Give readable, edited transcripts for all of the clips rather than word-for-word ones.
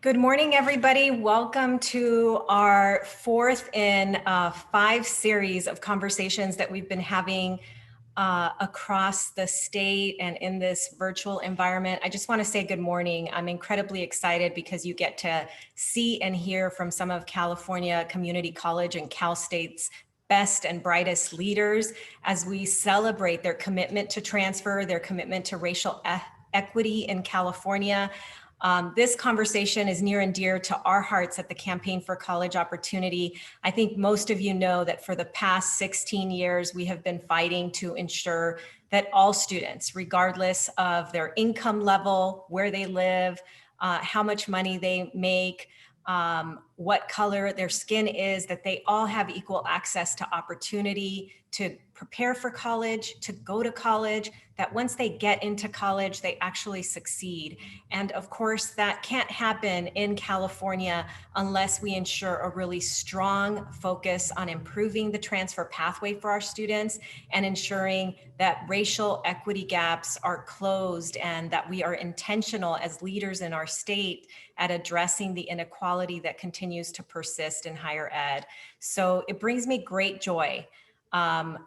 Good morning, everybody. Welcome to our fourth in 5 series of conversations that we've been having across the state and in this virtual environment. I just want to say good morning. I'm incredibly excited because you get to see and hear from some of California Community College and Cal State's best and brightest leaders as we celebrate their commitment to transfer, their commitment to racial equity in California. This conversation is near and dear to our hearts at the Campaign for College Opportunity. I think most of you know that for the past 16 years, we have been fighting to ensure that all students, regardless of their income level, where they live, how much money they make, what color their skin is, that they all have equal access to opportunity to prepare for college, to go to college, that once they get into college, they actually succeed. And of course, that can't happen in California unless we ensure a really strong focus on improving the transfer pathway for our students and ensuring that racial equity gaps are closed and that we are intentional as leaders in our state at addressing the inequality that continues to persist in higher ed. So it brings me great joy.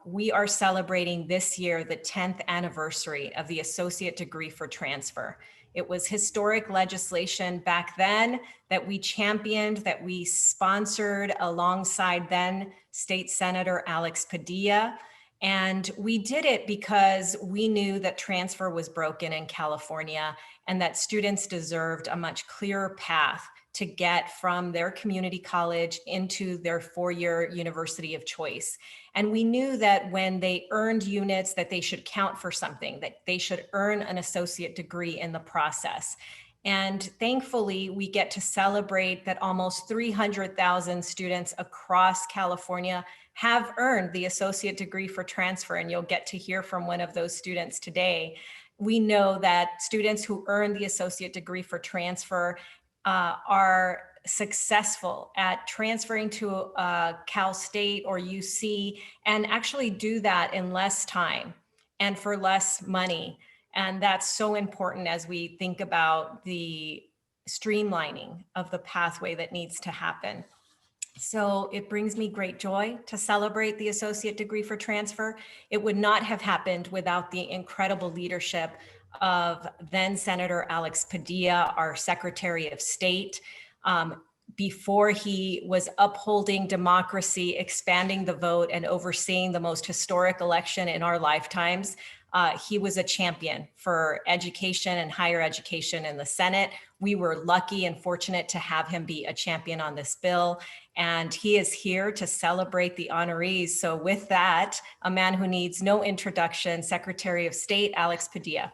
We are celebrating this year the 10th anniversary of the associate degree for transfer. It was historic legislation back then that we championed, that we sponsored alongside then State Senator Alex Padilla. And we did it because we knew that transfer was broken in California and that students deserved a much clearer path to get from their community college into their four-year university of choice. And we knew that when they earned units that they should count for something, that they should earn an associate degree in the process. And thankfully, we get to celebrate that almost 300,000 students across California have earned the associate degree for transfer, and you'll get to hear from one of those students today. We know that students who earn the associate degree for transfer are successful at transferring to Cal State or UC and actually do that in less time and for less money. And that's so important as we think about the streamlining of the pathway that needs to happen. So it brings me great joy to celebrate the associate degree for transfer. It would not have happened without the incredible leadership of then Senator Alex Padilla, our Secretary of State, before he was upholding democracy, expanding the vote, and overseeing the most historic election in our lifetimes. He was a champion for education and higher education in the Senate. We were lucky and fortunate to have him be a champion on this bill. And he is here to celebrate the honorees. So with that, a man who needs no introduction, Secretary of State, Alex Padilla.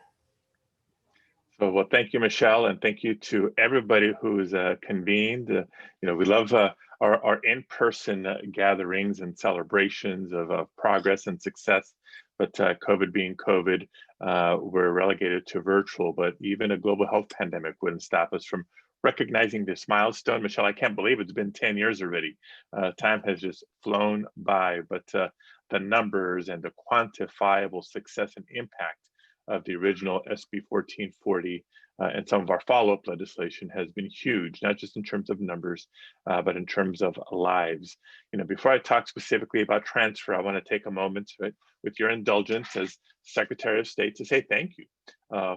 So, well, thank you, Michelle, and thank you to everybody who's convened. We love our in-person gatherings and celebrations of progress and success, but COVID being COVID, we're relegated to virtual, but even a global health pandemic wouldn't stop us from recognizing this milestone. Michelle, I can't believe it's been 10 years already. Time has just flown by, but the numbers and the quantifiable success and impact of the original SB 1440 and some of our follow-up legislation has been huge, not just in terms of numbers, but in terms of lives. Before I talk specifically about transfer, I want to take a moment, with your indulgence as Secretary of State, to say thank you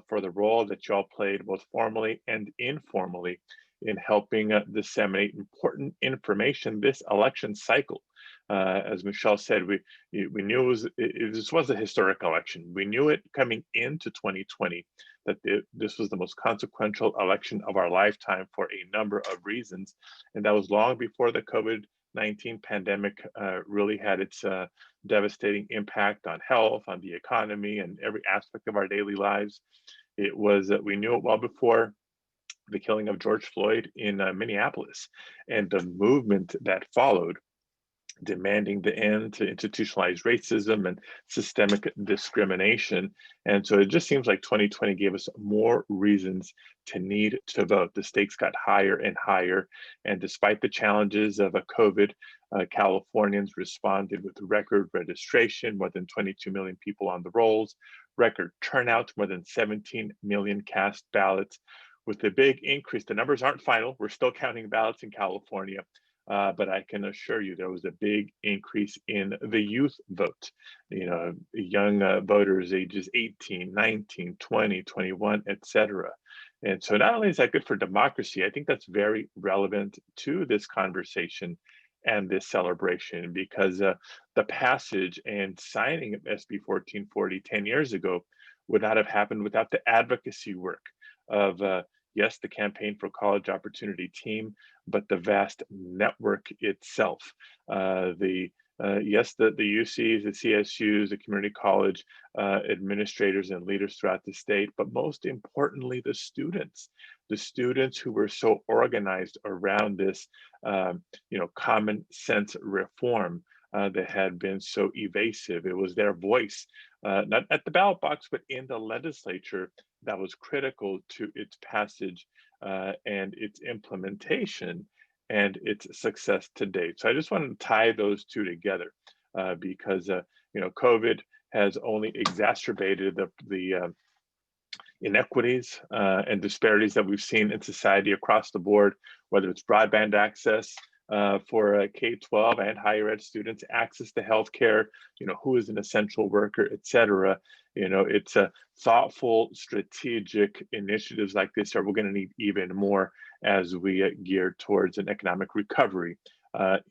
for the role that y'all played both formally and informally in helping disseminate important information this election cycle. As Michelle said, we knew this was a historic election. We knew it coming into 2020 that this was the most consequential election of our lifetime for a number of reasons, and that was long before the COVID-19 pandemic really had its devastating impact on health, on the economy, and every aspect of our daily lives. It was we knew it well before the killing of George Floyd in Minneapolis and the movement that followed, demanding the end to institutionalized racism and systemic discrimination. And so it just seems like 2020 gave us more reasons to need to vote. The stakes got higher and higher. And despite the challenges of a COVID, Californians responded with record registration, more than 22 million people on the rolls, record turnout, more than 17 million cast ballots. with the big increase, the numbers aren't final. We're still counting ballots in California, but I can assure you there was a big increase in the youth vote. Young voters ages 18, 19, 20, 21, etc. And so not only is that good for democracy, I think that's very relevant to this conversation and this celebration, because the passage and signing of SB 1440 10 years ago would not have happened without the advocacy work of, yes, the Campaign for College Opportunity team, but the vast network itself. Yes, the UCs, the CSUs, the community college administrators and leaders throughout the state, but most importantly, the students who were so organized around this, common sense reform that had been so evasive. It was their voice, not at the ballot box, but in the legislature, that was critical to its passage and its implementation and its success to date. So I just wanted to tie those two together because COVID has only exacerbated the inequities and disparities that we've seen in society across the board, whether it's broadband access for K-12 and higher ed students, access to healthcare, who is an essential worker, et cetera. It's a thoughtful, strategic initiatives like this that we're going to need even more as we gear towards an economic recovery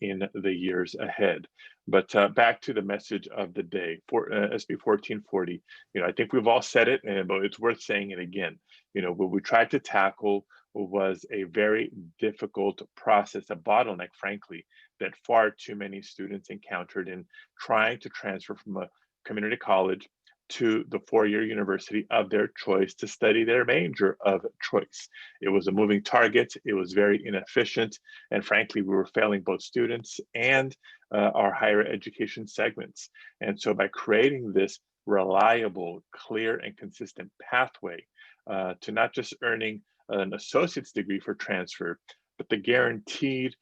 in the years ahead. But back to the message of the day for SB 1440. I think we've all said it, but it's worth saying it again. What we tried to tackle was a very difficult process, a bottleneck, frankly, that far too many students encountered in trying to transfer from a community college to the four-year university of their choice to study their major of choice. It was a moving target. It was very inefficient. And frankly, we were failing both students and our higher education segments. And so by creating this reliable, clear, and consistent pathway to not just earning an associate's degree for transfer, but the guaranteed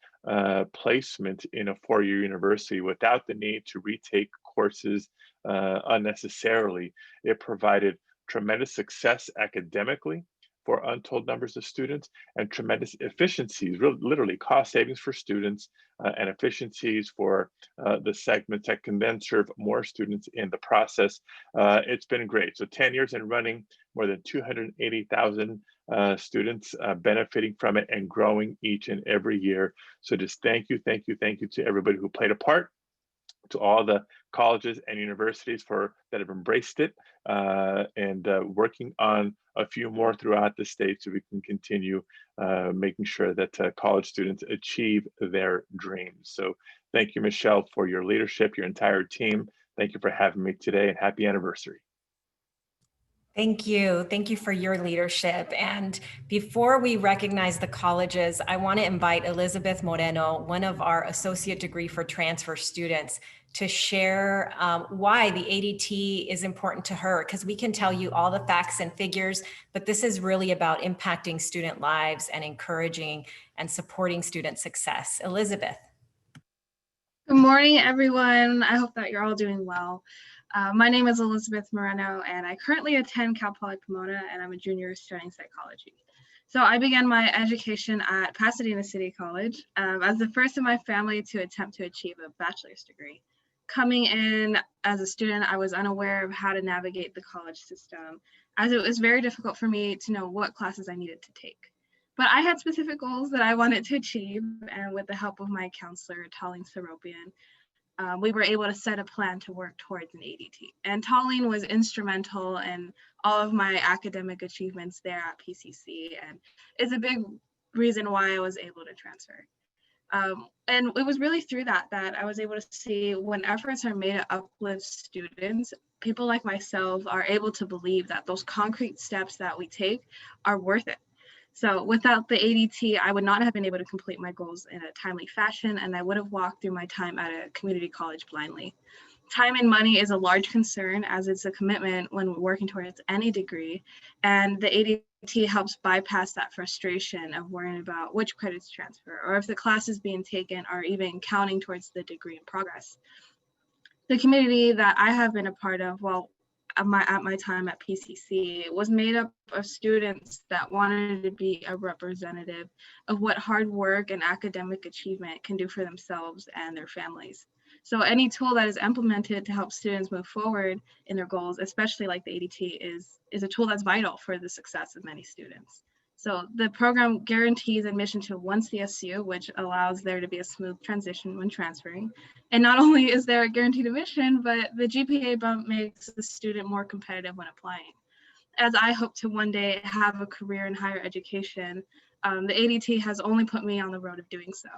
placement in a four-year university without the need to retake courses unnecessarily. It provided tremendous success academically for untold numbers of students and tremendous efficiencies, literally cost savings for students and efficiencies for the segments that can then serve more students in the process. It's been great. So 10 years and running, more than 280,000 students benefiting from it and growing each and every year. So just thank you to everybody who played a part, to all the colleges and universities that have embraced it and working on a few more throughout the state so we can continue making sure that college students achieve their dreams. So thank you, Michelle, for your leadership, your entire team. Thank you for having me today, and happy anniversary. Thank you. Thank you for your leadership. And before we recognize the colleges, I want to invite Elizabeth Moreno, one of our associate degree for transfer students, to share why the ADT is important to her, because we can tell you all the facts and figures, but this is really about impacting student lives and encouraging and supporting student success. Elizabeth. Good morning, everyone. I hope that you're all doing well. My name is Elizabeth Moreno, and I currently attend Cal Poly Pomona, and I'm a junior studying psychology. So I began my education at Pasadena City College as the first in my family to attempt to achieve a bachelor's degree. Coming in as a student, I was unaware of how to navigate the college system, as it was very difficult for me to know what classes I needed to take. But I had specific goals that I wanted to achieve, and with the help of my counselor, Tallene Seropian, we were able to set a plan to work towards an ADT. And Tallene was instrumental in all of my academic achievements there at PCC, and is a big reason why I was able to transfer. And it was really through that I was able to see when efforts are made to uplift students, people like myself are able to believe that those concrete steps that we take are worth it. So without the ADT, I would not have been able to complete my goals in a timely fashion, and I would have walked through my time at a community college blindly. Time and money is a large concern, as it's a commitment when we're working towards any degree, and the ADT helps bypass that frustration of worrying about which credits transfer, or if the classes being taken are even counting towards the degree in progress. The community that I have been a part of, well, at my time at PCC was made up of students that wanted to be a representative of what hard work and academic achievement can do for themselves and their families. So any tool that is implemented to help students move forward in their goals, especially like the ADT, is a tool that's vital for the success of many students. So the program guarantees admission to one CSU, which allows there to be a smooth transition when transferring. And not only is there a guaranteed admission, but the GPA bump makes the student more competitive when applying. As I hope to one day have a career in higher education, the ADT has only put me on the road of doing so.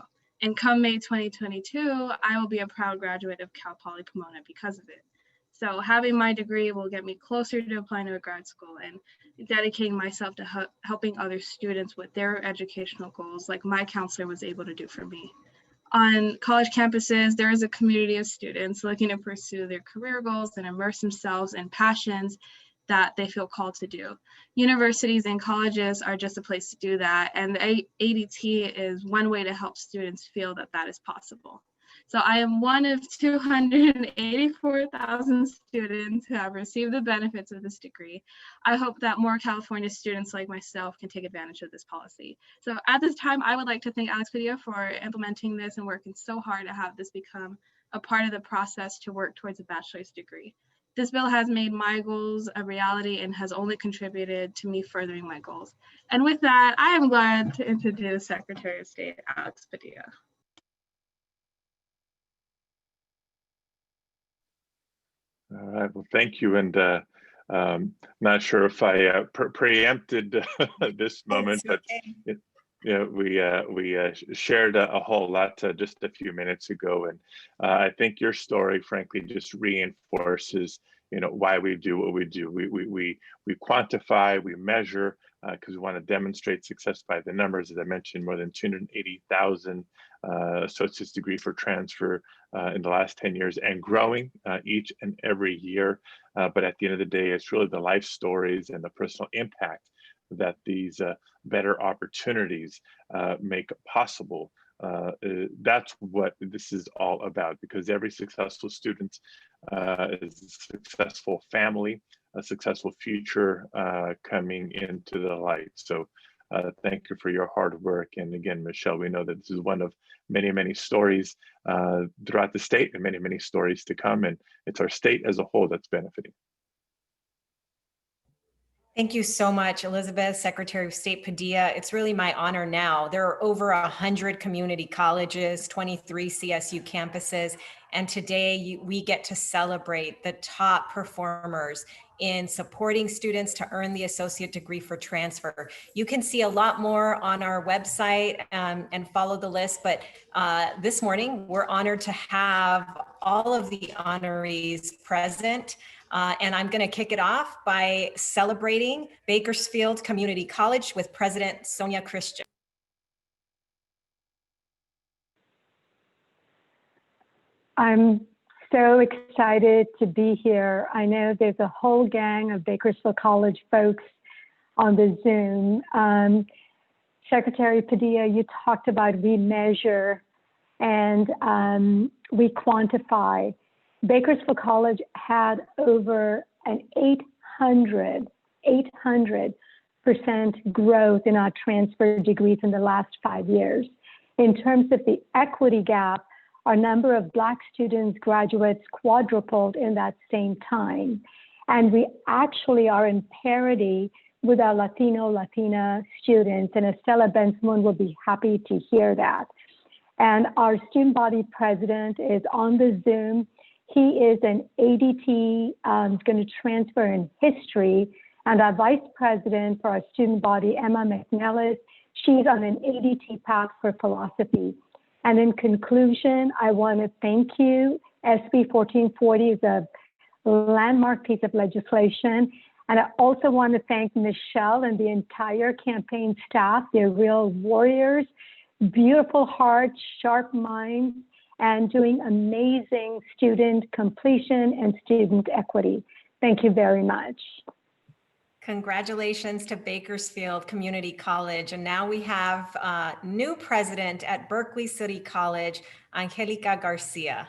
And come May 2022, I will be a proud graduate of Cal Poly Pomona because of it. So having my degree will get me closer to applying to a grad school and dedicating myself to helping other students with their educational goals like my counselor was able to do for me. On college campuses, there is a community of students looking to pursue their career goals and immerse themselves in passions that they feel called to do. Universities and colleges are just a place to do that, and the ADT is one way to help students feel that that is possible. So I am one of 284,000 students who have received the benefits of this degree. I hope that more California students like myself can take advantage of this policy. So at this time, I would like to thank Alex Padilla for implementing this and working so hard to have this become a part of the process to work towards a bachelor's degree. This bill has made my goals a reality and has only contributed to me furthering my goals. And with that, I am glad to introduce Secretary of State Alex Padilla. All right, well, thank you. And not sure if I preempted this moment, but we shared a whole lot just a few minutes ago, and I think your story, frankly, just reinforces why we do what we do. We quantify, we measure, because we want to demonstrate success by the numbers. As I mentioned, more than 280,000 associate's degree for transfer in the last 10 years and growing each and every year. But at the end of the day, it's really the life stories and the personal impact that these better opportunities make possible. That's what this is all about, because every successful student is a successful family, a successful future coming into the light. So thank you for your hard work. And again, Michelle, we know that this is one of many, many stories throughout the state and many, many stories to come. And it's our state as a whole that's benefiting. Thank you so much, Elizabeth, Secretary of State Padilla. It's really my honor now. There are over 100 community colleges, 23 CSU campuses, and today we get to celebrate the top performers in supporting students to earn the associate degree for transfer. You can see a lot more on our website and follow the list, but this morning we're honored to have all of the honorees present. And I'm going to kick it off by celebrating Bakersfield Community College with President Sonia Christian. I'm so excited to be here. I know there's a whole gang of Bakersfield College folks on the Zoom. Secretary Padilla, you talked about we measure and we quantify. Bakersfield College had over an 800% growth in our transfer degrees in the last 5 years. In terms of the equity gap, our number of Black students, graduates quadrupled in that same time. And we actually are in parity with our Latina students, and Estela Benzmoon will be happy to hear that. And our student body president is on the Zoom. He is an ADT, going to transfer in history, and our vice president for our student body, Emma McNellis, she's on an ADT path for philosophy. And in conclusion, I want to thank you. SB 1440 is a landmark piece of legislation. And I also want to thank Michelle and the entire campaign staff. They're real warriors, beautiful hearts, sharp minds, and doing amazing student completion and student equity. Thank you very much. Congratulations to Bakersfield Community College. And now we have a new president at Berkeley City College, Angelica Garcia.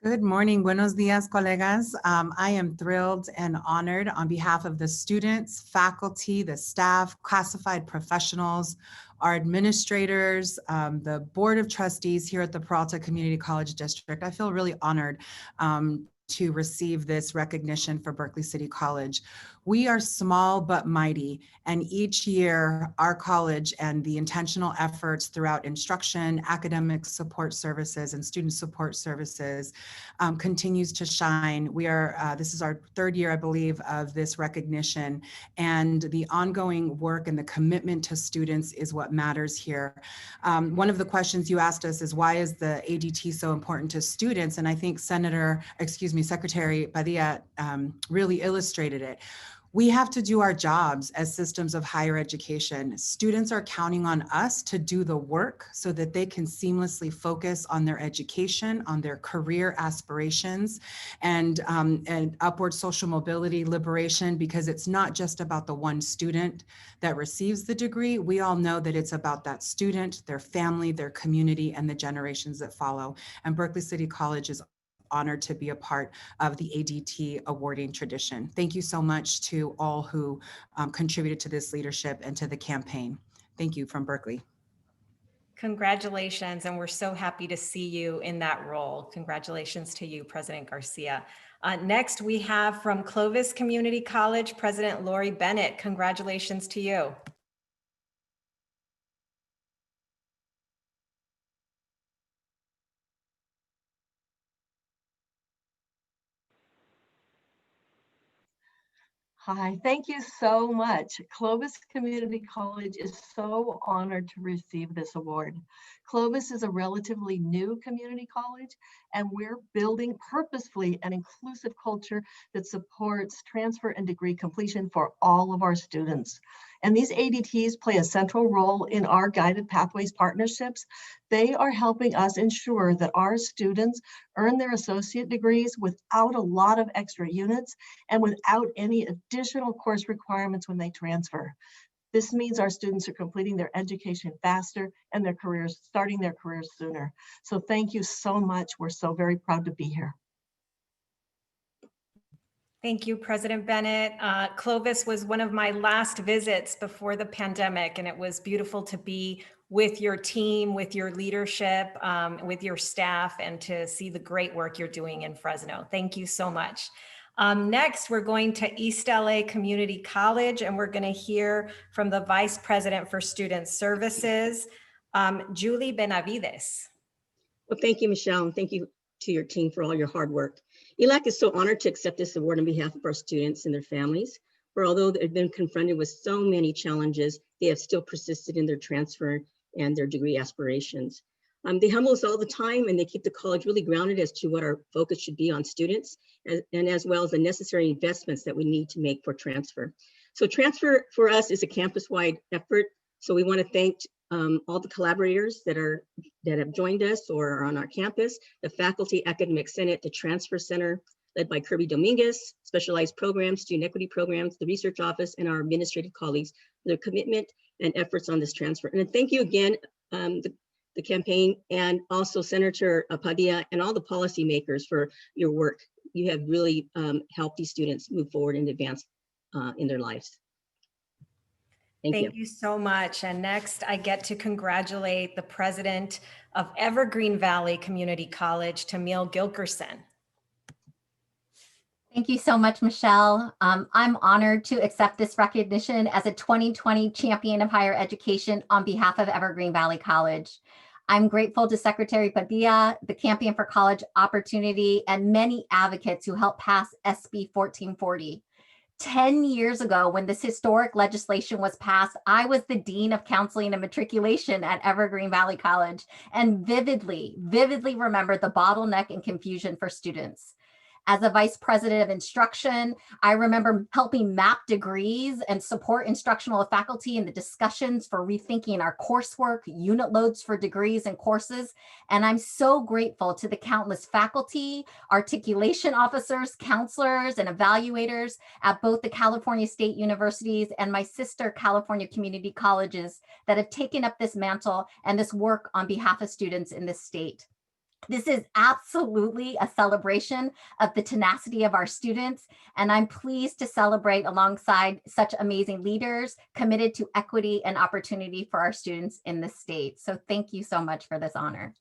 Good morning. Buenos dias, colegas. I am thrilled and honored on behalf of the students, faculty, the staff, classified professionals, our administrators, the Board of Trustees here at the Peralta Community College District. I feel really honored to receive this recognition for Berkeley City College. We are small but mighty, and each year our college and the intentional efforts throughout instruction, academic support services, and student support services continues to shine. We are, this is our third year, I believe, of this recognition, and the ongoing work and the commitment to students is what matters here. One of the questions you asked us is, why is the ADT so important to students? And I think Secretary Padilla really illustrated it. We have to do our jobs as systems of higher education. Students are counting on us to do the work so that they can seamlessly focus on their education, on their career aspirations, and upward social mobility liberation, because it's not just about the one student that receives the degree. We all know that it's about that student, their family, their community, and the generations that follow. And Berkeley City College is honored to be a part of the ADT awarding tradition. Thank you so much to all who contributed to this leadership and to the campaign. Thank you from Berkeley. Congratulations, and we're so happy to see you in that role. Congratulations to you, President Garcia. Next, we have from Clovis Community College, President Lori Bennett. Congratulations to you. Hi, thank you so much. Clovis Community College is so honored to receive this award. Clovis is a relatively new community college, and we're building purposefully an inclusive culture that supports transfer and degree completion for all of our students. And these ADTs play a central role in our guided pathways partnerships. They are helping us ensure that our students earn their associate degrees without a lot of extra units and without any additional course requirements when they transfer. This means our students are completing their education faster and their careers, starting their careers sooner. So thank you so much. We're so very proud to be here. Thank you, President Bennett. Clovis was one of my last visits before the pandemic, and it was beautiful to be with your team, with your leadership, with your staff, and to see the great work you're doing in Fresno. Thank you so much. Next, we're going to East LA Community College, and we're going to hear from the Vice President for Student Services, Julie Benavidez. Well, thank you, Michelle, and thank you to your team for all your hard work. ELAC is so honored to accept this award on behalf of our students and their families, for although they've been confronted with so many challenges, they have still persisted in their transfer and their degree aspirations. They humble us all the time, and they keep the college really grounded as to what our focus should be on students, and as well as the necessary investments that we need to make for transfer. So transfer for us is a campus-wide effort. So we want to thank all the collaborators that have joined us or are on our campus, the Faculty Academic Senate, the Transfer Center, led by Kirby Dominguez, specialized programs, student equity programs, the research office, and our administrative colleagues for their commitment and efforts on this transfer. And thank you again, the campaign, and also Senator Padilla and all the policymakers for your work. You have really helped these students move forward and advance in their lives. Thank you so much. And next, I get to congratulate the president of Evergreen Valley Community College, Tamil Gilkerson. Thank you so much, Michelle. I'm honored to accept this recognition as a 2020 Champion of Higher Education on behalf of Evergreen Valley College. I'm grateful to Secretary Padilla, the Champion for College Opportunity, and many advocates who helped pass SB 1440. 10 years ago, when this historic legislation was passed, I was the Dean of Counseling and Matriculation at Evergreen Valley College and vividly remember the bottleneck and confusion for students. As a vice president of instruction, I remember helping map degrees and support instructional faculty in the discussions for rethinking our coursework, unit loads for degrees and courses. And I'm so grateful to the countless faculty, articulation officers, counselors, and evaluators at both the California State Universities and my sister California community colleges that have taken up this mantle and this work on behalf of students in this state. This is absolutely a celebration of the tenacity of our students, and I'm pleased to celebrate alongside such amazing leaders committed to equity and opportunity for our students in the state. So thank you so much for this honor.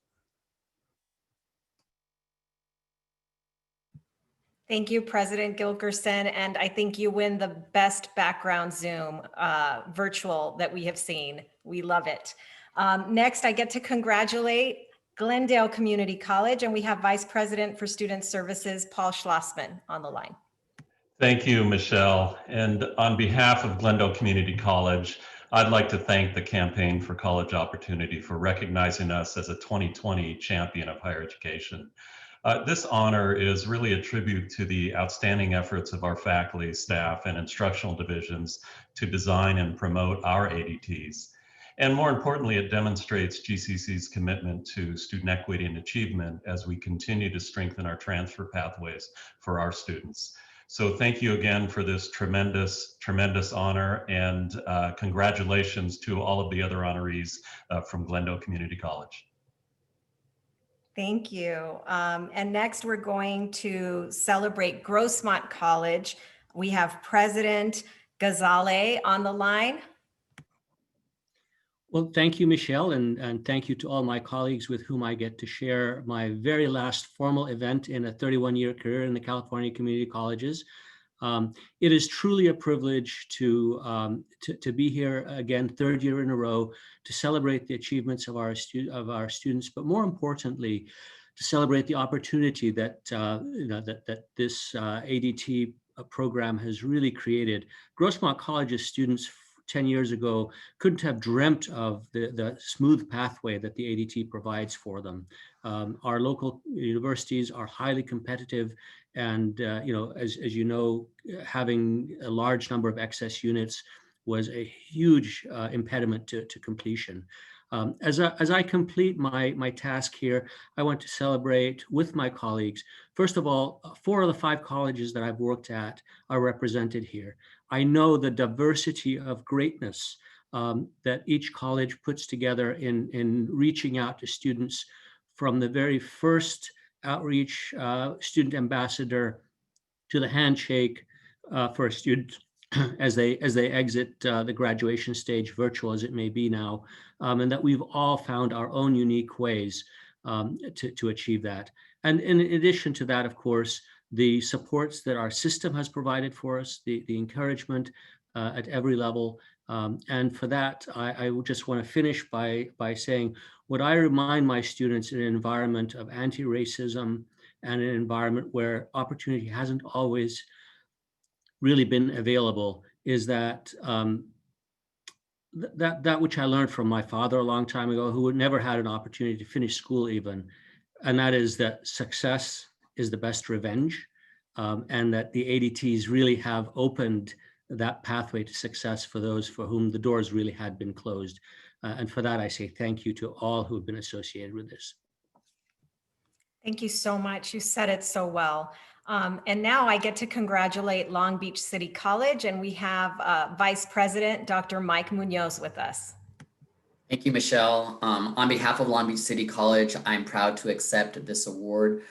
Thank you, President Gilkerson, and I think you win the best background Zoom virtual that we have seen. We love it. Next, I get to congratulate Glendale Community College, and we have Vice President for Student Services, Paul Schlossman, on the line. Thank you, Michelle. And on behalf of Glendale Community College, I'd like to thank the Campaign for College Opportunity for recognizing us as a 2020 champion of higher education. This honor is really a tribute to the outstanding efforts of our faculty, staff, and instructional divisions to design and promote our ADTs. And more importantly, it demonstrates GCC's commitment to student equity and achievement as we continue to strengthen our transfer pathways for our students. So thank you again for this tremendous, tremendous honor, and congratulations to all of the other honorees from Glendale Community College. Thank you. And next we're going to celebrate Grossmont College. We have President Ghazaleh on the line. Well, thank you, Michelle, and thank you to all my colleagues with whom I get to share my very last formal event in a 31-year career in the California Community Colleges. It is truly a privilege to be here again, third year in a row, to celebrate the achievements of our students, but more importantly, to celebrate the opportunity that that this ADT program has really created. Grossmont College's students 10 years ago couldn't have dreamt of the smooth pathway that the ADT provides for them. Our local universities are highly competitive, and as you know, having a large number of excess units was a huge impediment to completion. As I complete my task here, I want to celebrate with my colleagues. First of all, 4 of the 5 colleges that I've worked at are represented here. I know the diversity of greatness that each college puts together in reaching out to students, from the very first outreach student ambassador to the handshake for a student as they exit the graduation stage, virtual as it may be now, and that we've all found our own unique ways to achieve that. And in addition to that, of course, the supports that our system has provided for us, the encouragement at every level. And for that, I just want to finish by saying what I remind my students in an environment of anti-racism and an environment where opportunity hasn't always really been available is that that which I learned from my father a long time ago, who never had an opportunity to finish school even, and that is that success is the best revenge, and that the ADTs really have opened that pathway to success for those for whom the doors really had been closed. And for that, I say thank you to all who have been associated with this. Thank you so much. You said it so well. And now I get to congratulate Long Beach City College, and we have Vice President Dr. Mike Munoz with us. Thank you, Michelle. On behalf of Long Beach City College, I'm proud to accept this award.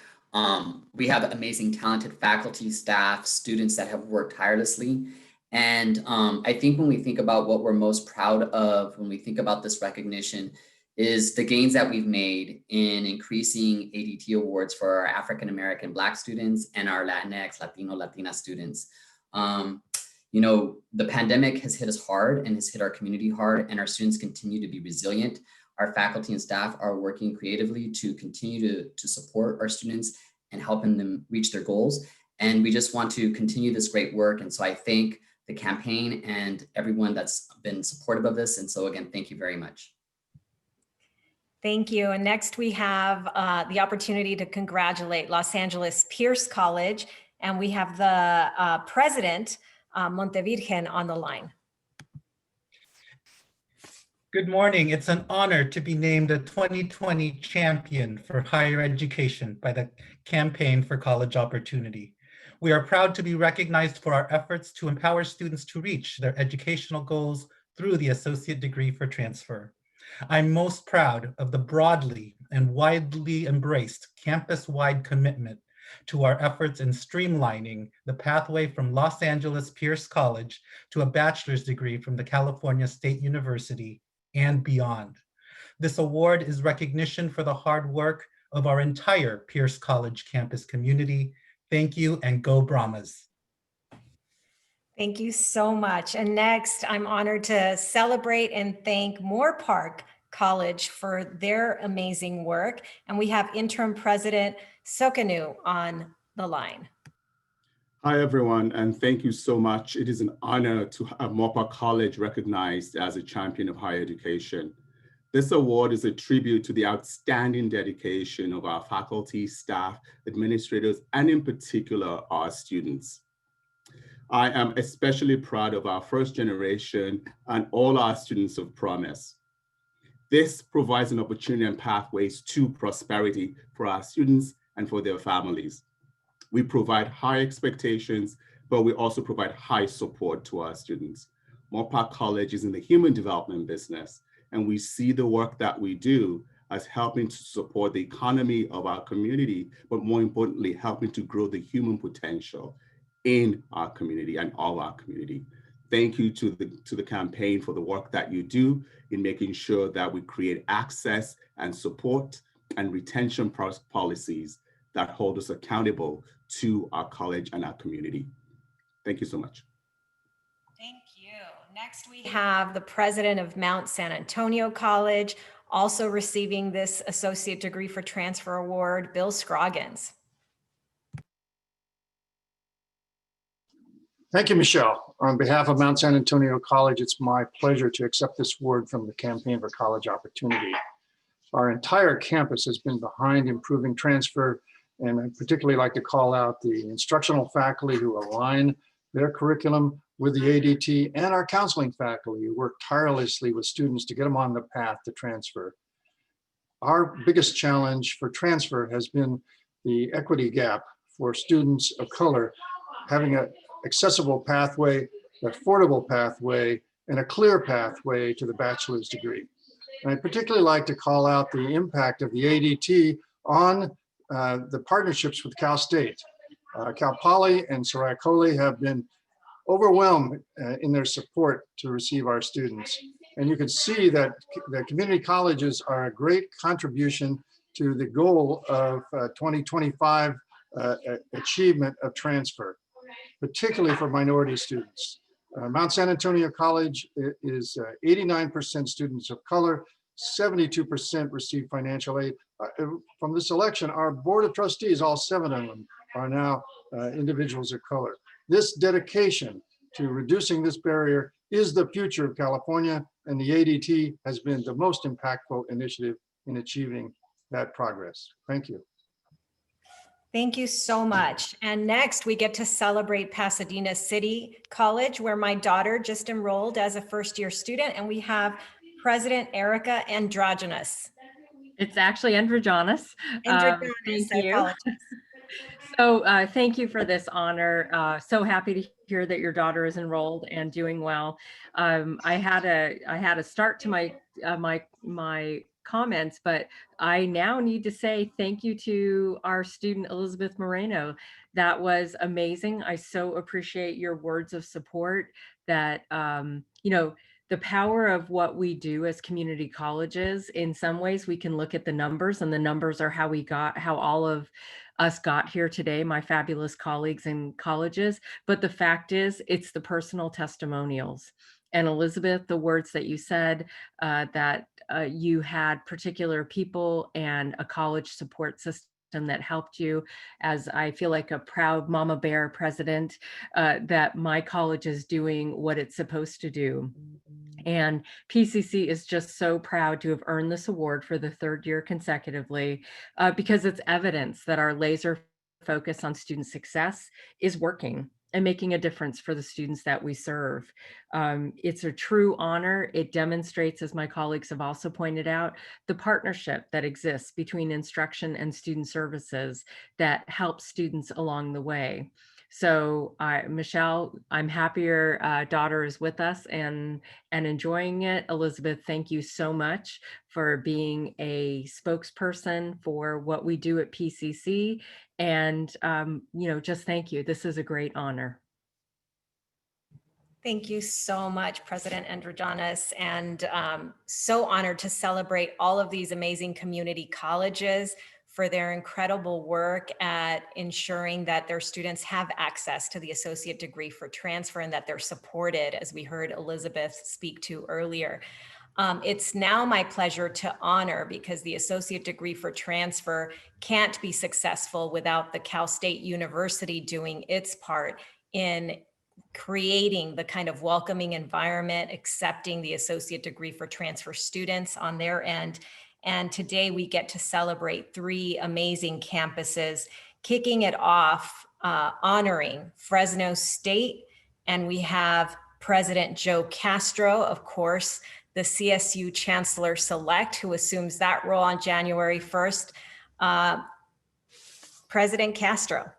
We have amazing, talented faculty, staff, students that have worked tirelessly. And I think when we think about what we're most proud of, when we think about this recognition, is the gains that we've made in increasing ADT awards for our African-American Black students and our Latinx, Latino, Latina students. You know, the pandemic has hit us hard and has hit our community hard, and our students continue to be resilient. Our faculty and staff are working creatively to continue to support our students and helping them reach their goals. And we just want to continue this great work. And so I thank the campaign and everyone that's been supportive of this. And so again, thank you very much. Thank you. And next we have the opportunity to congratulate Los Angeles Pierce College, and we have the president, Montevirgen, on the line. Good morning. It's an honor to be named a 2020 champion for higher education by the Campaign for College Opportunity. We are proud to be recognized for our efforts to empower students to reach their educational goals through the Associate Degree for Transfer. I'm most proud of the broadly and widely embraced campus-wide commitment to our efforts in streamlining the pathway from Los Angeles Pierce College to a bachelor's degree from the California State University and beyond. This award is recognition for the hard work of our entire Pierce College campus community. Thank you, and go Brahmas. Thank you so much. And next, I'm honored to celebrate and thank Moorpark College for their amazing work. And we have interim president Sokanu on the line. Hi, everyone, and thank you so much. It is an honor to have Moorpark College recognized as a champion of higher education. This award is a tribute to the outstanding dedication of our faculty, staff, administrators, and in particular, our students. I am especially proud of our first generation and all our students of promise. This provides an opportunity and pathways to prosperity for our students and for their families. We provide high expectations, but we also provide high support to our students. Moorpark College is in the human development business, and we see the work that we do as helping to support the economy of our community, but more importantly, helping to grow the human potential in our community and all our community. Thank you to the campaign for the work that you do in making sure that we create access and support and retention policies that hold us accountable to our college and our community. Thank you so much. Thank you. Next, we have the president of Mount San Antonio College, also receiving this associate degree for transfer award, Bill Scroggins. Thank you, Michelle. On behalf of Mount San Antonio College, it's my pleasure to accept this award from the Campaign for College Opportunity. Our entire campus has been behind improving transfer, and I'd particularly like to call out the instructional faculty who align their curriculum with the ADT and our counseling faculty who work tirelessly with students to get them on the path to transfer. Our biggest challenge for transfer has been the equity gap for students of color, having an accessible pathway, affordable pathway, and a clear pathway to the bachelor's degree. And I'd particularly like to call out the impact of the ADT on the partnerships with Cal State. Cal Poly and Soraya Coley have been overwhelmed in their support to receive our students. And you can see that the community colleges are a great contribution to the goal of 2025 achievement of transfer, particularly for minority students. Mount San Antonio College is 89% students of color, 72% receive financial aid. From this election, our board of trustees, all 7 of them, are now individuals of color. This dedication to reducing this barrier is the future of California, and the ADT has been the most impactful initiative in achieving that progress. Thank you. Thank you so much. And next we get to celebrate Pasadena City College, where my daughter just enrolled as a first-year student, and we have President Erica Androgenis. It's actually Androgenis. Thank you. So thank you for this honor. So happy to hear that your daughter is enrolled and doing well. I had a start to my my comments, but I now need to say thank you to our student Elizabeth Moreno. That was amazing. I so appreciate your words of support. That you know, the power of what we do as community colleges, in some ways we can look at the numbers, and the numbers are how all of us got here today, my fabulous colleagues in colleges. But the fact is, it's the personal testimonials. And Elizabeth, the words that you said, that you had particular people and a college support system that helped you, as I feel like a proud mama bear president, that my college is doing what it's supposed to do. And PCC is just so proud to have earned this award for the 3rd year consecutively, because it's evidence that our laser focus on student success is working and making a difference for the students that we serve. It's a true honor. It demonstrates, as my colleagues have also pointed out, the partnership that exists between instruction and student services that helps students along the way. So Michelle, I'm happy your daughter is with us and enjoying it. Elizabeth, thank you so much for being a spokesperson for what we do at PCC. And, just thank you. This is a great honor. Thank you so much, President Androgenis, and so honored to celebrate all of these amazing community colleges for their incredible work at ensuring that their students have access to the associate degree for transfer and that they're supported, as we heard Elizabeth speak to earlier. It's now my pleasure to honor, because the associate degree for transfer can't be successful without the Cal State University doing its part in creating the kind of welcoming environment, accepting the associate degree for transfer students on their end. And today we get to celebrate 3 amazing campuses, kicking it off, honoring Fresno State. And we have President Joe Castro, of course, the CSU Chancellor Select, who assumes that role on January 1st. President Castro.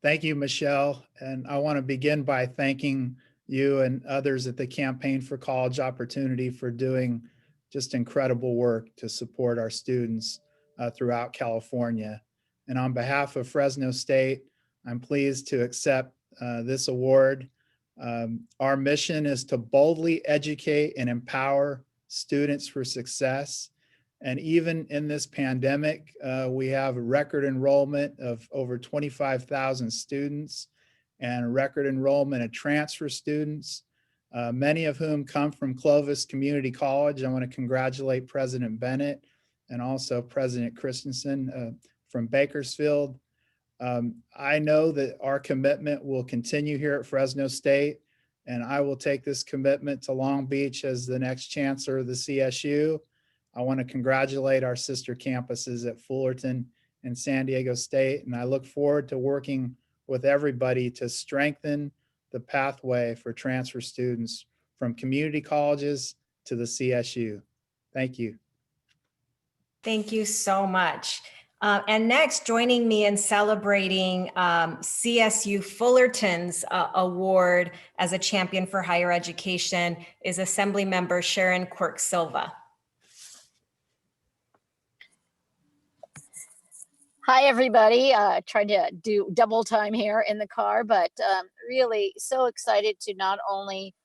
Thank you, Michelle. And I want to begin by thanking you and others at the Campaign for College Opportunity for doing just incredible work to support our students throughout California. And on behalf of Fresno State, I'm pleased to accept this award. Our mission is to boldly educate and empower students for success. And even in this pandemic, we have a record enrollment of over 25,000 students and record enrollment of transfer students, many of whom come from Clovis Community College. I want to congratulate President Bennett and also President Christensen from Bakersfield. I know that our commitment will continue here at Fresno State, and I will take this commitment to Long Beach as the next chancellor of the CSU. I want to congratulate our sister campuses at Fullerton and San Diego State, and I look forward to working with everybody to strengthen the pathway for transfer students from community colleges to the CSU. Thank you. Thank you so much. And next, joining me in celebrating CSU Fullerton's award as a champion for higher education is Assemblymember Sharon Quirk Silva. Hi, everybody. Tried to do double time here in the car, but really so excited to not only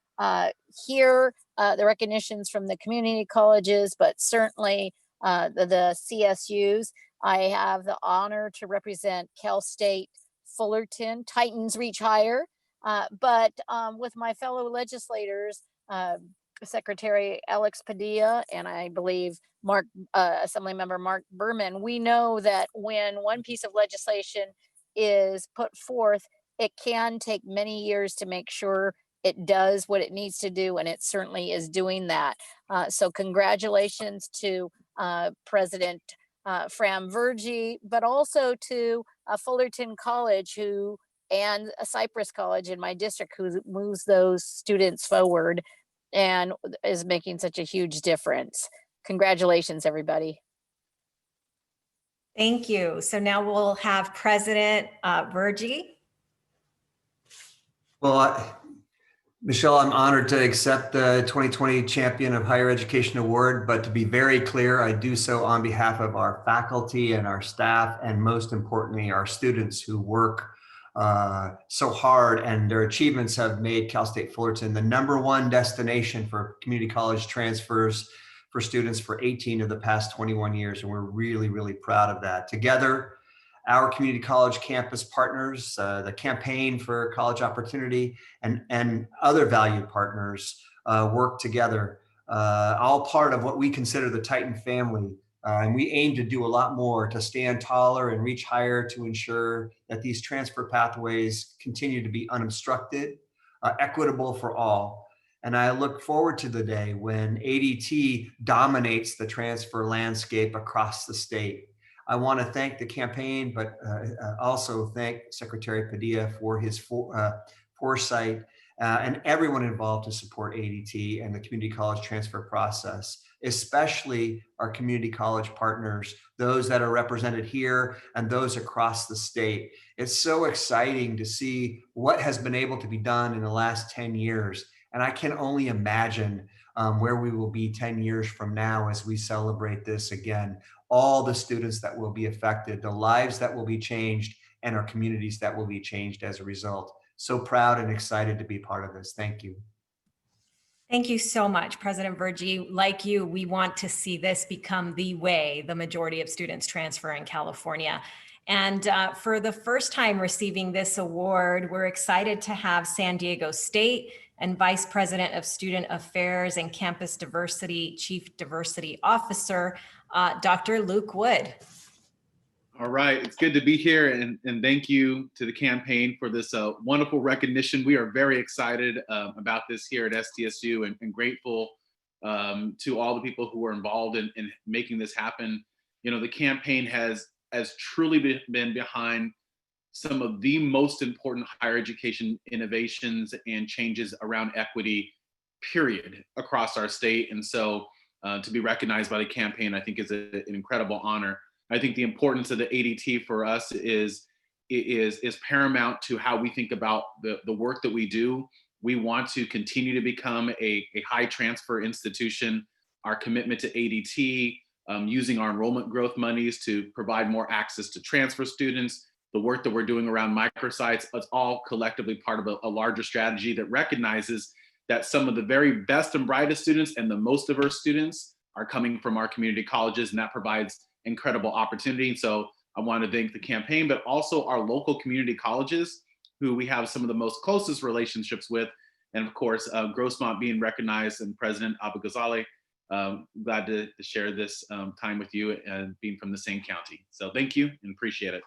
hear the recognitions from the community colleges, but certainly the CSUs. I have the honor to represent Cal State Fullerton. Titans reach higher, but with my fellow legislators, Secretary Alex Padilla, and I believe Assemblymember Mark Berman, we know that when one piece of legislation is put forth, it can take many years to make sure it does what it needs to do, and it certainly is doing that. So congratulations to President Fram Vergy, but also to Fullerton College and Cypress College in my district, who moves those students forward and is making such a huge difference. Congratulations, everybody. Thank you. So now we'll have President Vergy. Well, Michelle, I'm honored to accept the 2020 Champion of Higher Education Award, but to be very clear, I do so on behalf of our faculty and our staff, and most importantly, our students who work so hard, and their achievements have made Cal State Fullerton the #1 destination for community college transfers for students for 18 of the past 21 years. And we're really, really proud of that. Together, our community college campus partners, the Campaign for College Opportunity, and other valued partners work together, all part of what we consider the Titan family. And we aim to do a lot more to stand taller and reach higher to ensure that these transfer pathways continue to be unobstructed, equitable for all. And I look forward to the day when ADT dominates the transfer landscape across the state. I want to thank the campaign, but also thank Secretary Padilla for his foresight and everyone involved to support ADT and the community college transfer process, especially our community college partners, those that are represented here and those across the state. It's so exciting to see what has been able to be done in the last 10 years. And I can only imagine where we will be 10 years from now as we celebrate this again. All the students that will be affected, the lives that will be changed, and our communities that will be changed as a result. So proud and excited to be part of this. Thank you. Thank you so much, President Vergy. Like you, we want to see this become the way the majority of students transfer in California. And for the first time receiving this award, we're excited to have San Diego State and Vice President of Student Affairs and Campus Diversity, Chief Diversity Officer, Dr. Luke Wood. All right, it's good to be here, and thank you to the campaign for this wonderful recognition. We are very excited about this here at SDSU and grateful to all the people who were involved in making this happen. You know, the campaign has truly been behind some of the most important higher education innovations and changes around equity, period, across our state. And so to be recognized by the campaign, I think is an incredible honor. I think the importance of the ADT for us is paramount to how we think about the work that we do. We want to continue to become a high transfer institution. Our commitment to ADT, using our enrollment growth monies to provide more access to transfer students, the work that we're doing around microsites, it's all collectively part of a larger strategy that recognizes that some of the very best and brightest students and the most diverse students are coming from our community colleges, and that provides incredible opportunity. So I want to thank the campaign, but also our local community colleges, who we have some of the most closest relationships with. And of course, Grossmont being recognized, and President Abu-Ghazaleh, glad to share this time with you and being from the same county. So thank you and appreciate it.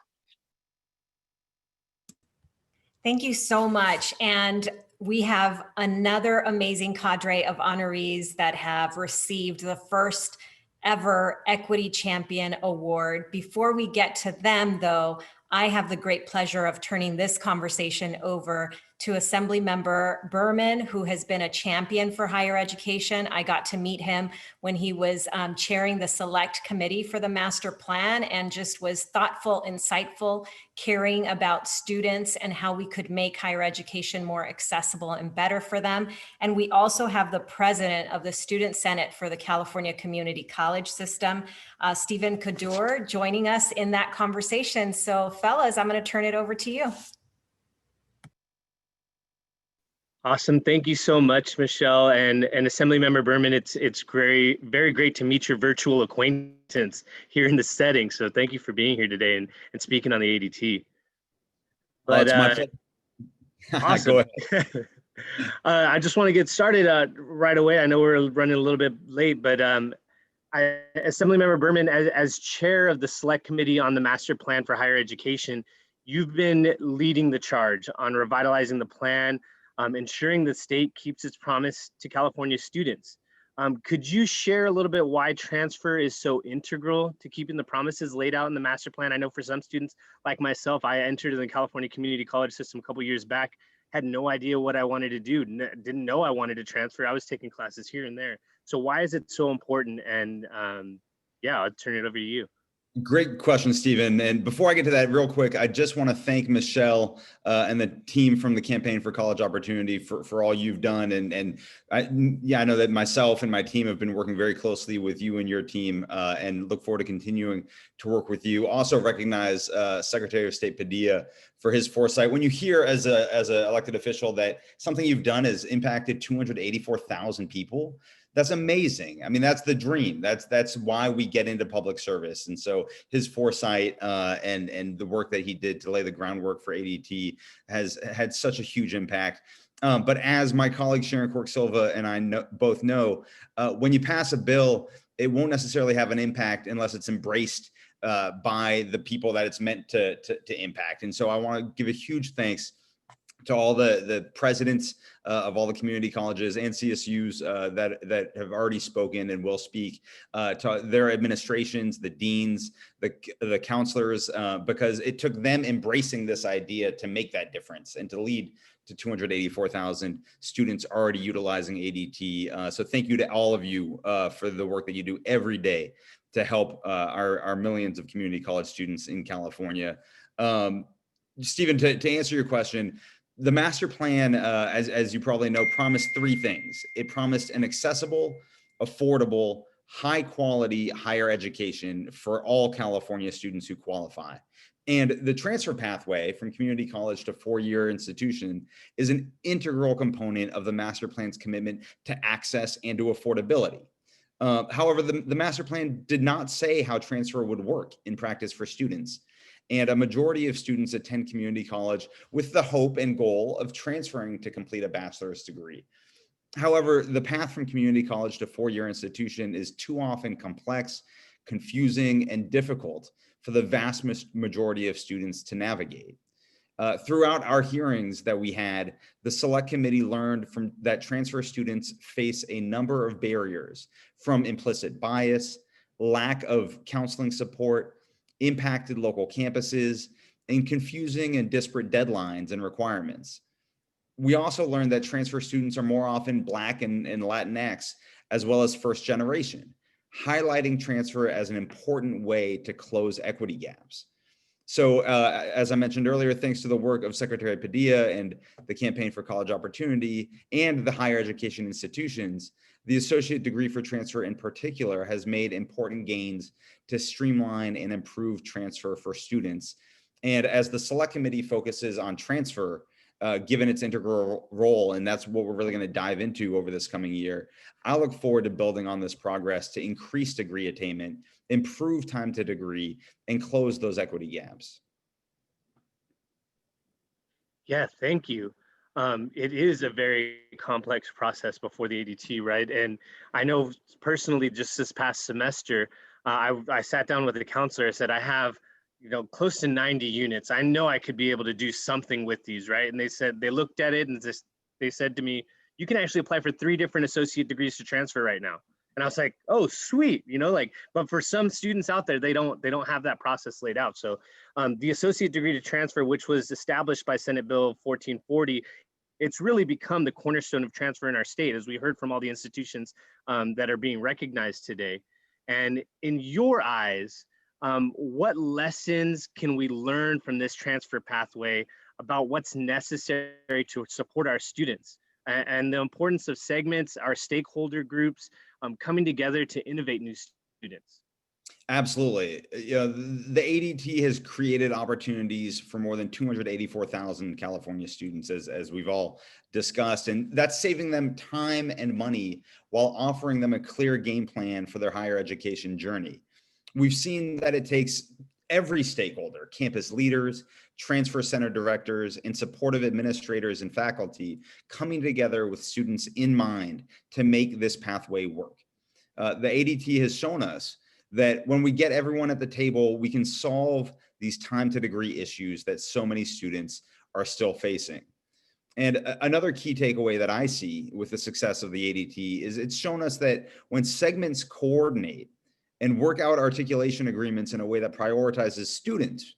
Thank you so much. And we have another amazing cadre of honorees that have received the first ever Equity Champion Award. Before we get to them, though, I have the great pleasure of turning this conversation over to Assemblymember Berman, who has been a champion for higher education. I got to meet him when he was chairing the select committee for the master plan, and just was thoughtful, insightful, caring about students and how we could make higher education more accessible and better for them. And we also have the president of the Student Senate for the California Community College System, Stephen Kadur, joining us in that conversation. So fellas, I'm going to turn it over to you. Awesome. Thank you so much, Michelle and Assemblymember Berman. It's great, very great to meet your virtual acquaintance here in the setting. So thank you for being here today and speaking on the ADT. But, it's my pleasure. Awesome. Go ahead. I just want to get started right away. I know we're running a little bit late, but Assemblymember Berman, as chair of the Select Committee on the Master Plan for Higher Education, you've been leading the charge on revitalizing the plan, ensuring the state keeps its promise to California students. Could you share a little bit why transfer is so integral to keeping the promises laid out in the master plan? I know for some students like myself, I entered in the California Community College system a couple years back, had no idea what I wanted to do, didn't know I wanted to transfer. I was taking classes here and there. So why is it so important? And yeah, I'll turn it over to you. Great question, Stephen. And before I get to that real quick, I just want to thank Michelle and the team from the Campaign for College Opportunity for all you've done. And I know that myself and my team have been working very closely with you and your team and look forward to continuing to work with you. Also recognize Secretary of State Padilla for his foresight. When you hear as an elected official that something you've done has impacted 284,000 people, that's amazing. I mean, that's the dream. That's why we get into public service. And so his foresight and the work that he did to lay the groundwork for ADT has had such a huge impact. But as my colleague Sharon, Quirk, Silva, and I both know, when you pass a bill, it won't necessarily have an impact unless it's embraced by the people that it's meant to impact. And so I want to give a huge thanks to all the presidents of all the community colleges and CSUs that have already spoken and will speak, to their administrations, the deans, the counselors, because it took them embracing this idea to make that difference and to lead to 284,000 students already utilizing ADT. So thank you to all of you for the work that you do every day to help our millions of community college students in California. Stephen, to answer your question, the master plan, as you probably know, promised three things. It promised an accessible, affordable, high quality higher education for all California students who qualify. And the transfer pathway from community college to four-year institution is an integral component of the master plan's commitment to access and to affordability. However, the master plan did not say how transfer would work in practice for students. And a majority of students attend community college with the hope and goal of transferring to complete a bachelor's degree. However, the path from community college to four-year institution is too often complex, confusing, and difficult for the vast majority of students to navigate. Throughout our hearings that we had, the select committee learned that transfer students face a number of barriers, from implicit bias, lack of counseling support, impacted local campuses, and confusing and disparate deadlines and requirements. We also learned that transfer students are more often Black and Latinx, as well as first generation, highlighting transfer as an important way to close equity gaps. So as I mentioned earlier, thanks to the work of Secretary Padilla and the Campaign for College Opportunity and the higher education institutions, the associate degree for transfer in particular has made important gains to streamline and improve transfer for students. And as the select committee focuses on transfer, given its integral role, and that's what we're really going to dive into over this coming year, I look forward to building on this progress to increase degree attainment, improve time to degree, and close those equity gaps. Yeah, thank you. It is a very complex process before the ADT, right? And I know personally, just this past semester, I sat down with the counselor. I said, I have, close to 90 units. I know I could be able to do something with these, right? And they said, they looked at it and they said to me, you can actually apply for 3 different associate degrees to transfer right now. And I was like, oh, sweet, but for some students out there, they don't have that process laid out. So the associate degree to transfer, which was established by Senate Bill 1440, it's really become the cornerstone of transfer in our state, as we heard from all the institutions that are being recognized today. And in your eyes, what lessons can we learn from this transfer pathway about what's necessary to support our students and the importance of segments, our stakeholder groups coming together to innovate new students? Absolutely. The ADT has created opportunities for more than 284,000 California students, as we've all discussed, and that's saving them time and money while offering them a clear game plan for their higher education journey. We've seen that it takes every stakeholder, campus leaders, transfer center directors, and supportive administrators and faculty coming together with students in mind to make this pathway work. The ADT has shown us that when we get everyone at the table, we can solve these time to degree issues that so many students are still facing. And another key takeaway that I see with the success of the ADT is it's shown us that when segments coordinate and work out articulation agreements in a way that prioritizes students,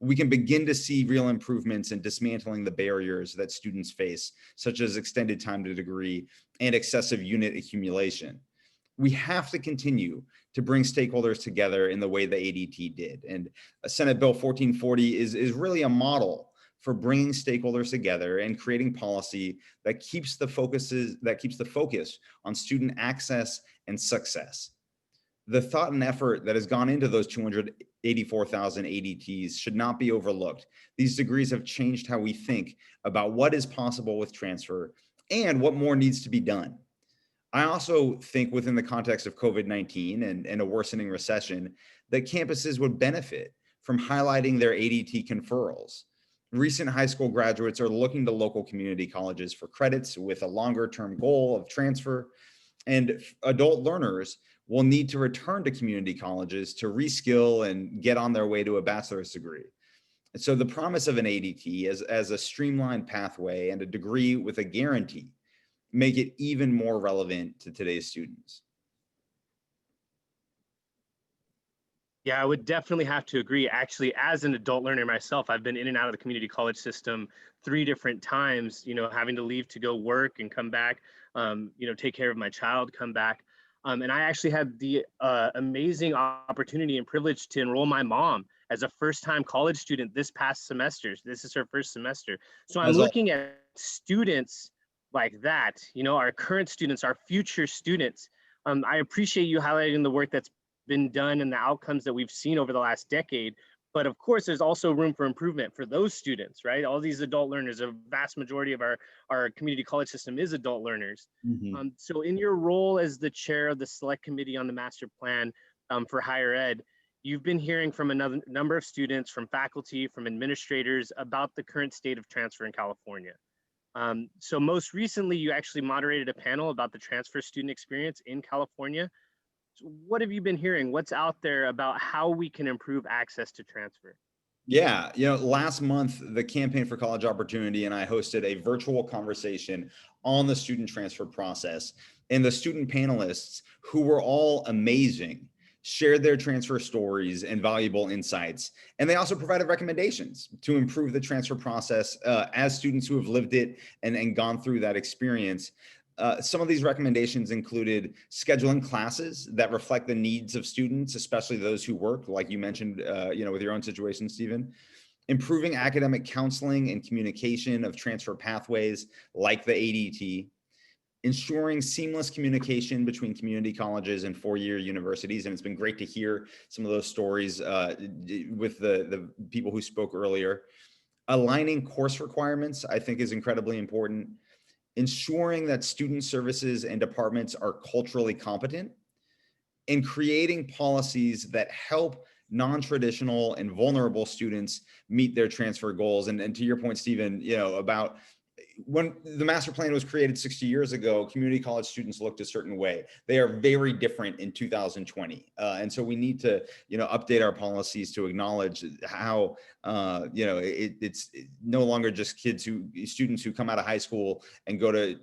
we can begin to see real improvements in dismantling the barriers that students face, such as extended time to degree and excessive unit accumulation. We have to continue to bring stakeholders together in the way the ADT did. And Senate Bill 1440 is really a model for bringing stakeholders together and creating policy that keeps the focus on student access and success. The thought and effort that has gone into those 284,000 ADTs should not be overlooked. These degrees have changed how we think about what is possible with transfer and what more needs to be done. I also think within the context of COVID-19 and a worsening recession, that campuses would benefit from highlighting their ADT conferrals. Recent high school graduates are looking to local community colleges for credits with a longer term goal of transfer, and adult learners will need to return to community colleges to reskill and get on their way to a bachelor's degree. So the promise of an ADT as a streamlined pathway and a degree with a guarantee make it even more relevant to today's students. Yeah, I would definitely have to agree. Actually, as an adult learner myself, I've been in and out of the community college system 3 different times, having to leave to go work and come back, take care of my child, come back. And I actually had the amazing opportunity and privilege to enroll my mom as a first-time college student this past semester. This is her first semester. So I'm looking at students like that, our current students, our future students. I appreciate you highlighting the work that's been done and the outcomes that we've seen over the last decade. But of course, there's also room for improvement for those students, right? All these adult learners, a vast majority of our community college system is adult learners. Mm-hmm. So in your role as the chair of the select committee on the master plan for higher ed, you've been hearing from a number of students, from faculty, from administrators about the current state of transfer in California. So most recently, you actually moderated a panel about the transfer student experience in California. So what have you been hearing? What's out there about how we can improve access to transfer? Yeah, last month, the Campaign for College Opportunity and I hosted a virtual conversation on the student transfer process. And the student panelists, who were all amazing, shared their transfer stories and valuable insights. And they also provided recommendations to improve the transfer process as students who have lived it and gone through that experience. Some of these recommendations included scheduling classes that reflect the needs of students, especially those who work, like you mentioned, with your own situation, Stephen. Improving academic counseling and communication of transfer pathways, like the ADT. Ensuring seamless communication between community colleges and four-year universities. And it's been great to hear some of those stories with the people who spoke earlier. Aligning course requirements, I think, is incredibly important. Ensuring that student services and departments are culturally competent, and creating policies that help non-traditional and vulnerable students meet their transfer goals. And to your point, Stephen, about when the master plan was created 60 years ago, community college students looked a certain way. They are very different in 2020. And so we need to, update our policies to acknowledge how, it's no longer just students who come out of high school and go to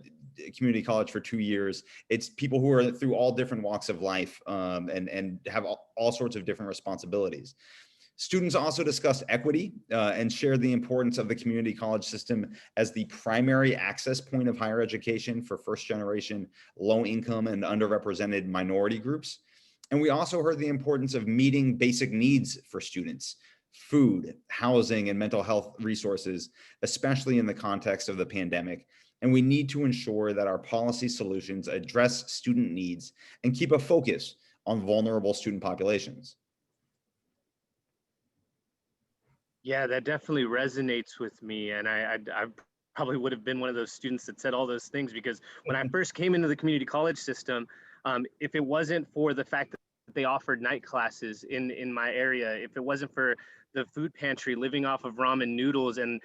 community college for 2 years. It's people who are through all different walks of life and have all sorts of different responsibilities. Students also discussed equity and shared the importance of the community college system as the primary access point of higher education for first-generation, low-income, and underrepresented minority groups. And we also heard the importance of meeting basic needs for students: food, housing, and mental health resources, especially in the context of the pandemic. And we need to ensure that our policy solutions address student needs and keep a focus on vulnerable student populations. Yeah, that definitely resonates with me. And I probably would have been one of those students that said all those things, because when I first came into the community college system, if it wasn't for the fact that they offered night classes in my area, if it wasn't for the food pantry, living off of ramen noodles, and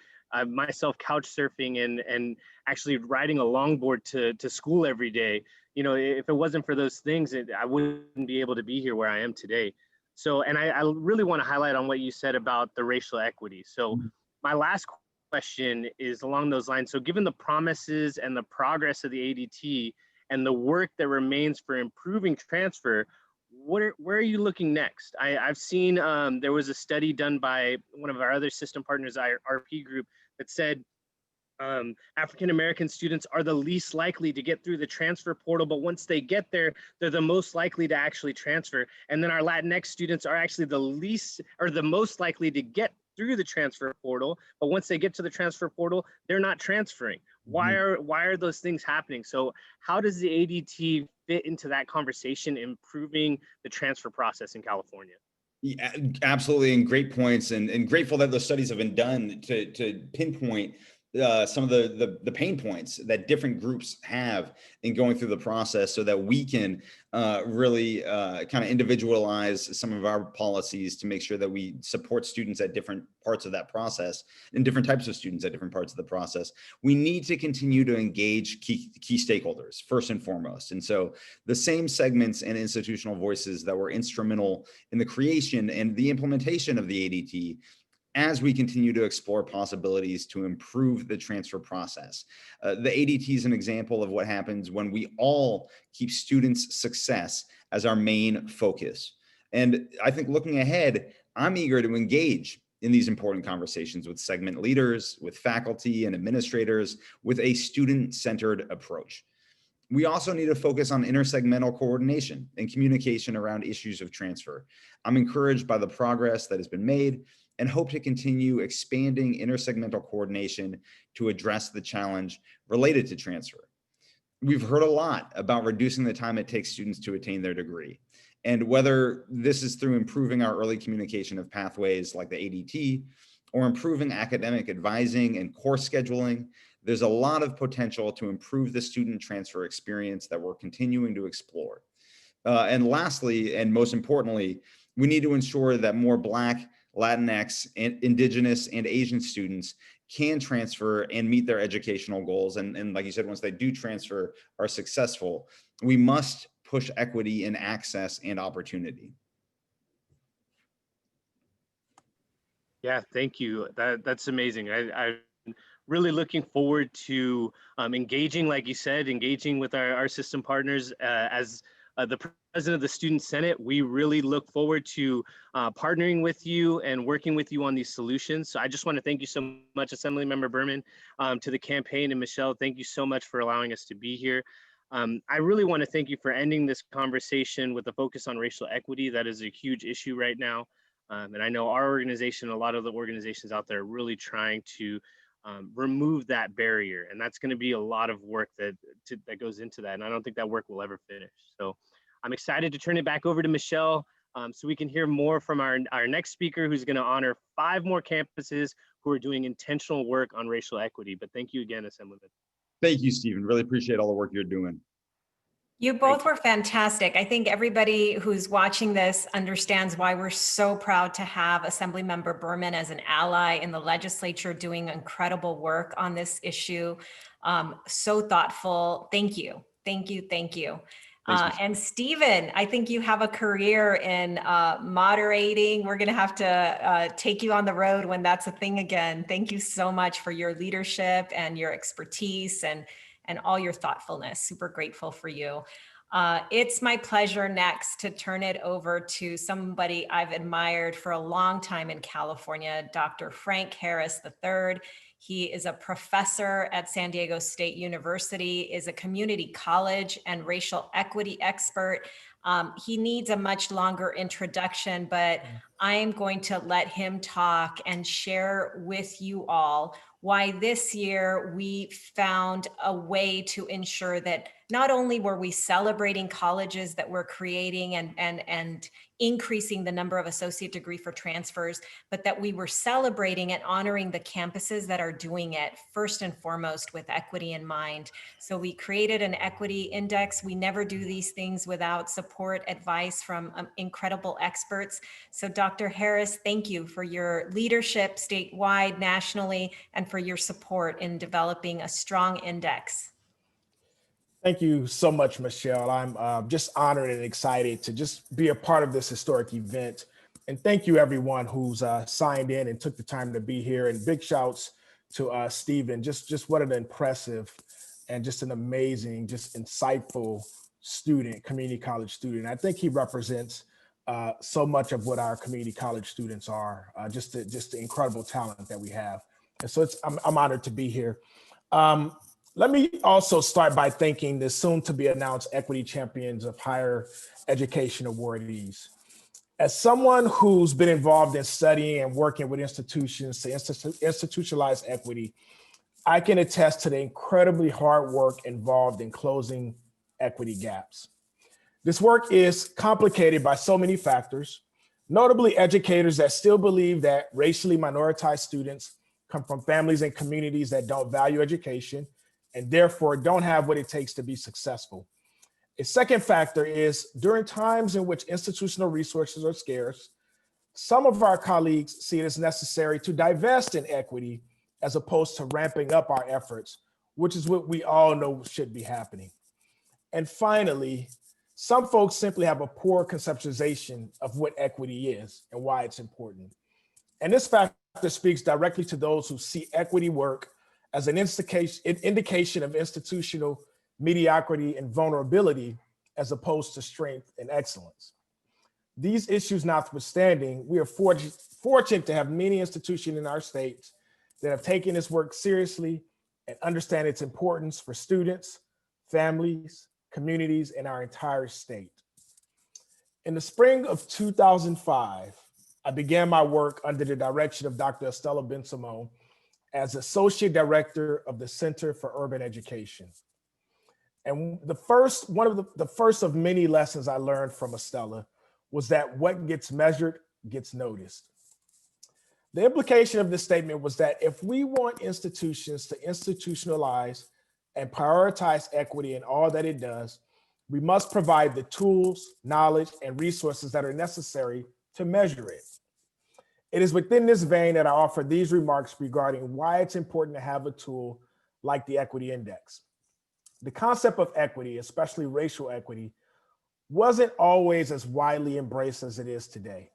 myself couch surfing and actually riding a longboard to school every day, if it wasn't for those things, I wouldn't be able to be here where I am today. So, and I really want to highlight on what you said about the racial equity. So my last question is along those lines. So given the promises and the progress of the ADT and the work that remains for improving transfer, where are you looking next? I've seen there was a study done by one of our other system partners, our RP group, that said African-American students are the least likely to get through the transfer portal, but once they get there, they're the most likely to actually transfer. And then our Latinx students are actually the most likely to get through the transfer portal, but once they get to the transfer portal, they're not transferring. Why are those things happening? So how does the ADT fit into that conversation, improving the transfer process in California? Yeah, absolutely, and great points, and grateful that those studies have been done to pinpoint some of the pain points that different groups have in going through the process, so that we can really kind of individualize some of our policies to make sure that we support students at different parts of that process and different types of students at different parts of the process. We need to continue to engage key stakeholders first and foremost. And so the same segments and institutional voices that were instrumental in the creation and the implementation of the ADT as we continue to explore possibilities to improve the transfer process. The ADT is an example of what happens when we all keep students' success as our main focus. And I think looking ahead, I'm eager to engage in these important conversations with segment leaders, with faculty and administrators, with a student-centered approach. We also need to focus on intersegmental coordination and communication around issues of transfer. I'm encouraged by the progress that has been made and hope to continue expanding intersegmental coordination to address the challenge related to transfer. We've heard a lot about reducing the time it takes students to attain their degree. And whether this is through improving our early communication of pathways like the ADT, or improving academic advising and course scheduling, there's a lot of potential to improve the student transfer experience that we're continuing to explore. And lastly, and most importantly, we need to ensure that more Black, Latinx, and Indigenous and Asian students can transfer and meet their educational goals. And like you said, once they do transfer, are successful, we must push equity in access and opportunity. Yeah, thank you. That's amazing. I'm really looking forward to engaging, like you said, engaging with our system partners. As the president of the Student Senate, we really look forward to partnering with you and working with you on these solutions. So I just want to thank you so much, Assemblymember Berman, to the campaign, and Michelle, thank you so much for allowing us to be here. I really want to thank you for ending this conversation with a focus on racial equity. That is a huge issue right now. And I know our organization, a lot of the organizations out there are really trying to remove that barrier. And that's going to be a lot of work that goes into that. And I don't think that work will ever finish. So I'm excited to turn it back over to Michelle so we can hear more from our next speaker, who's going to honor 5 more campuses who are doing intentional work on racial equity. But thank you again, Assemblyman. Thank you, Stephen. Really appreciate all the work you're doing. You both were fantastic. I think everybody who's watching this understands why we're so proud to have Assemblymember Berman as an ally in the legislature doing incredible work on this issue. So thoughtful. Thank you. Thank you. Thank you. And Stephen, I think you have a career in moderating. We're going to have to take you on the road when that's a thing again. Thank you so much for your leadership and your expertise and all your thoughtfulness. Super grateful for you. It's my pleasure next to turn it over to somebody I've admired for a long time in California, Dr. Frank Harris III. He is a professor at San Diego State University, is a community college and racial equity expert. He needs a much longer introduction, but I am going to let him talk and share with you all why this year we found a way to ensure that not only were we celebrating colleges that were creating and increasing the number of associate degree for transfers, but that we were celebrating and honoring the campuses that are doing it first and foremost with equity in mind. So we created an equity index. We never do these things without support, advice from incredible experts. So Dr. Harris, thank you for your leadership statewide, nationally, and for your support in developing a strong index. Thank you so much, Michelle. I'm just honored and excited to just be a part of this historic event. And thank you everyone who's signed in and took the time to be here. And big shouts to Stephen, just what an impressive and just an amazing, just insightful student, community college student. I think he represents so much of what our community college students are, just the incredible talent that we have. And so I'm honored to be here. Let me also start by thanking the soon to be announced Equity Champions of Higher Education awardees. As someone who's been involved in studying and working with institutions to institutionalize equity, I can attest to the incredibly hard work involved in closing equity gaps. This work is complicated by so many factors, notably educators that still believe that racially minoritized students come from families and communities that don't value education and therefore don't have what it takes to be successful. A second factor is during times in which institutional resources are scarce, some of our colleagues see it as necessary to divest in equity as opposed to ramping up our efforts, which is what we all know should be happening. And finally, some folks simply have a poor conceptualization of what equity is and why it's important. And this factor speaks directly to those who see equity work as an indication of institutional mediocrity and vulnerability as opposed to strength and excellence. These issues notwithstanding, we are fortunate to have many institutions in our states that have taken this work seriously and understand its importance for students, families, communities, and our entire state. In the spring of 2005, I began my work under the direction of Dr. Estella Ben-Simon as Associate Director of the Center for Urban Education. And one of the first of many lessons I learned from Estella was that what gets measured gets noticed. The implication of this statement was that if we want institutions to institutionalize and prioritize equity in all that it does, we must provide the tools, knowledge, and resources that are necessary to measure it. It is within this vein that I offer these remarks regarding why it's important to have a tool like the Equity Index. The concept of equity, especially racial equity, wasn't always as widely embraced as it is today.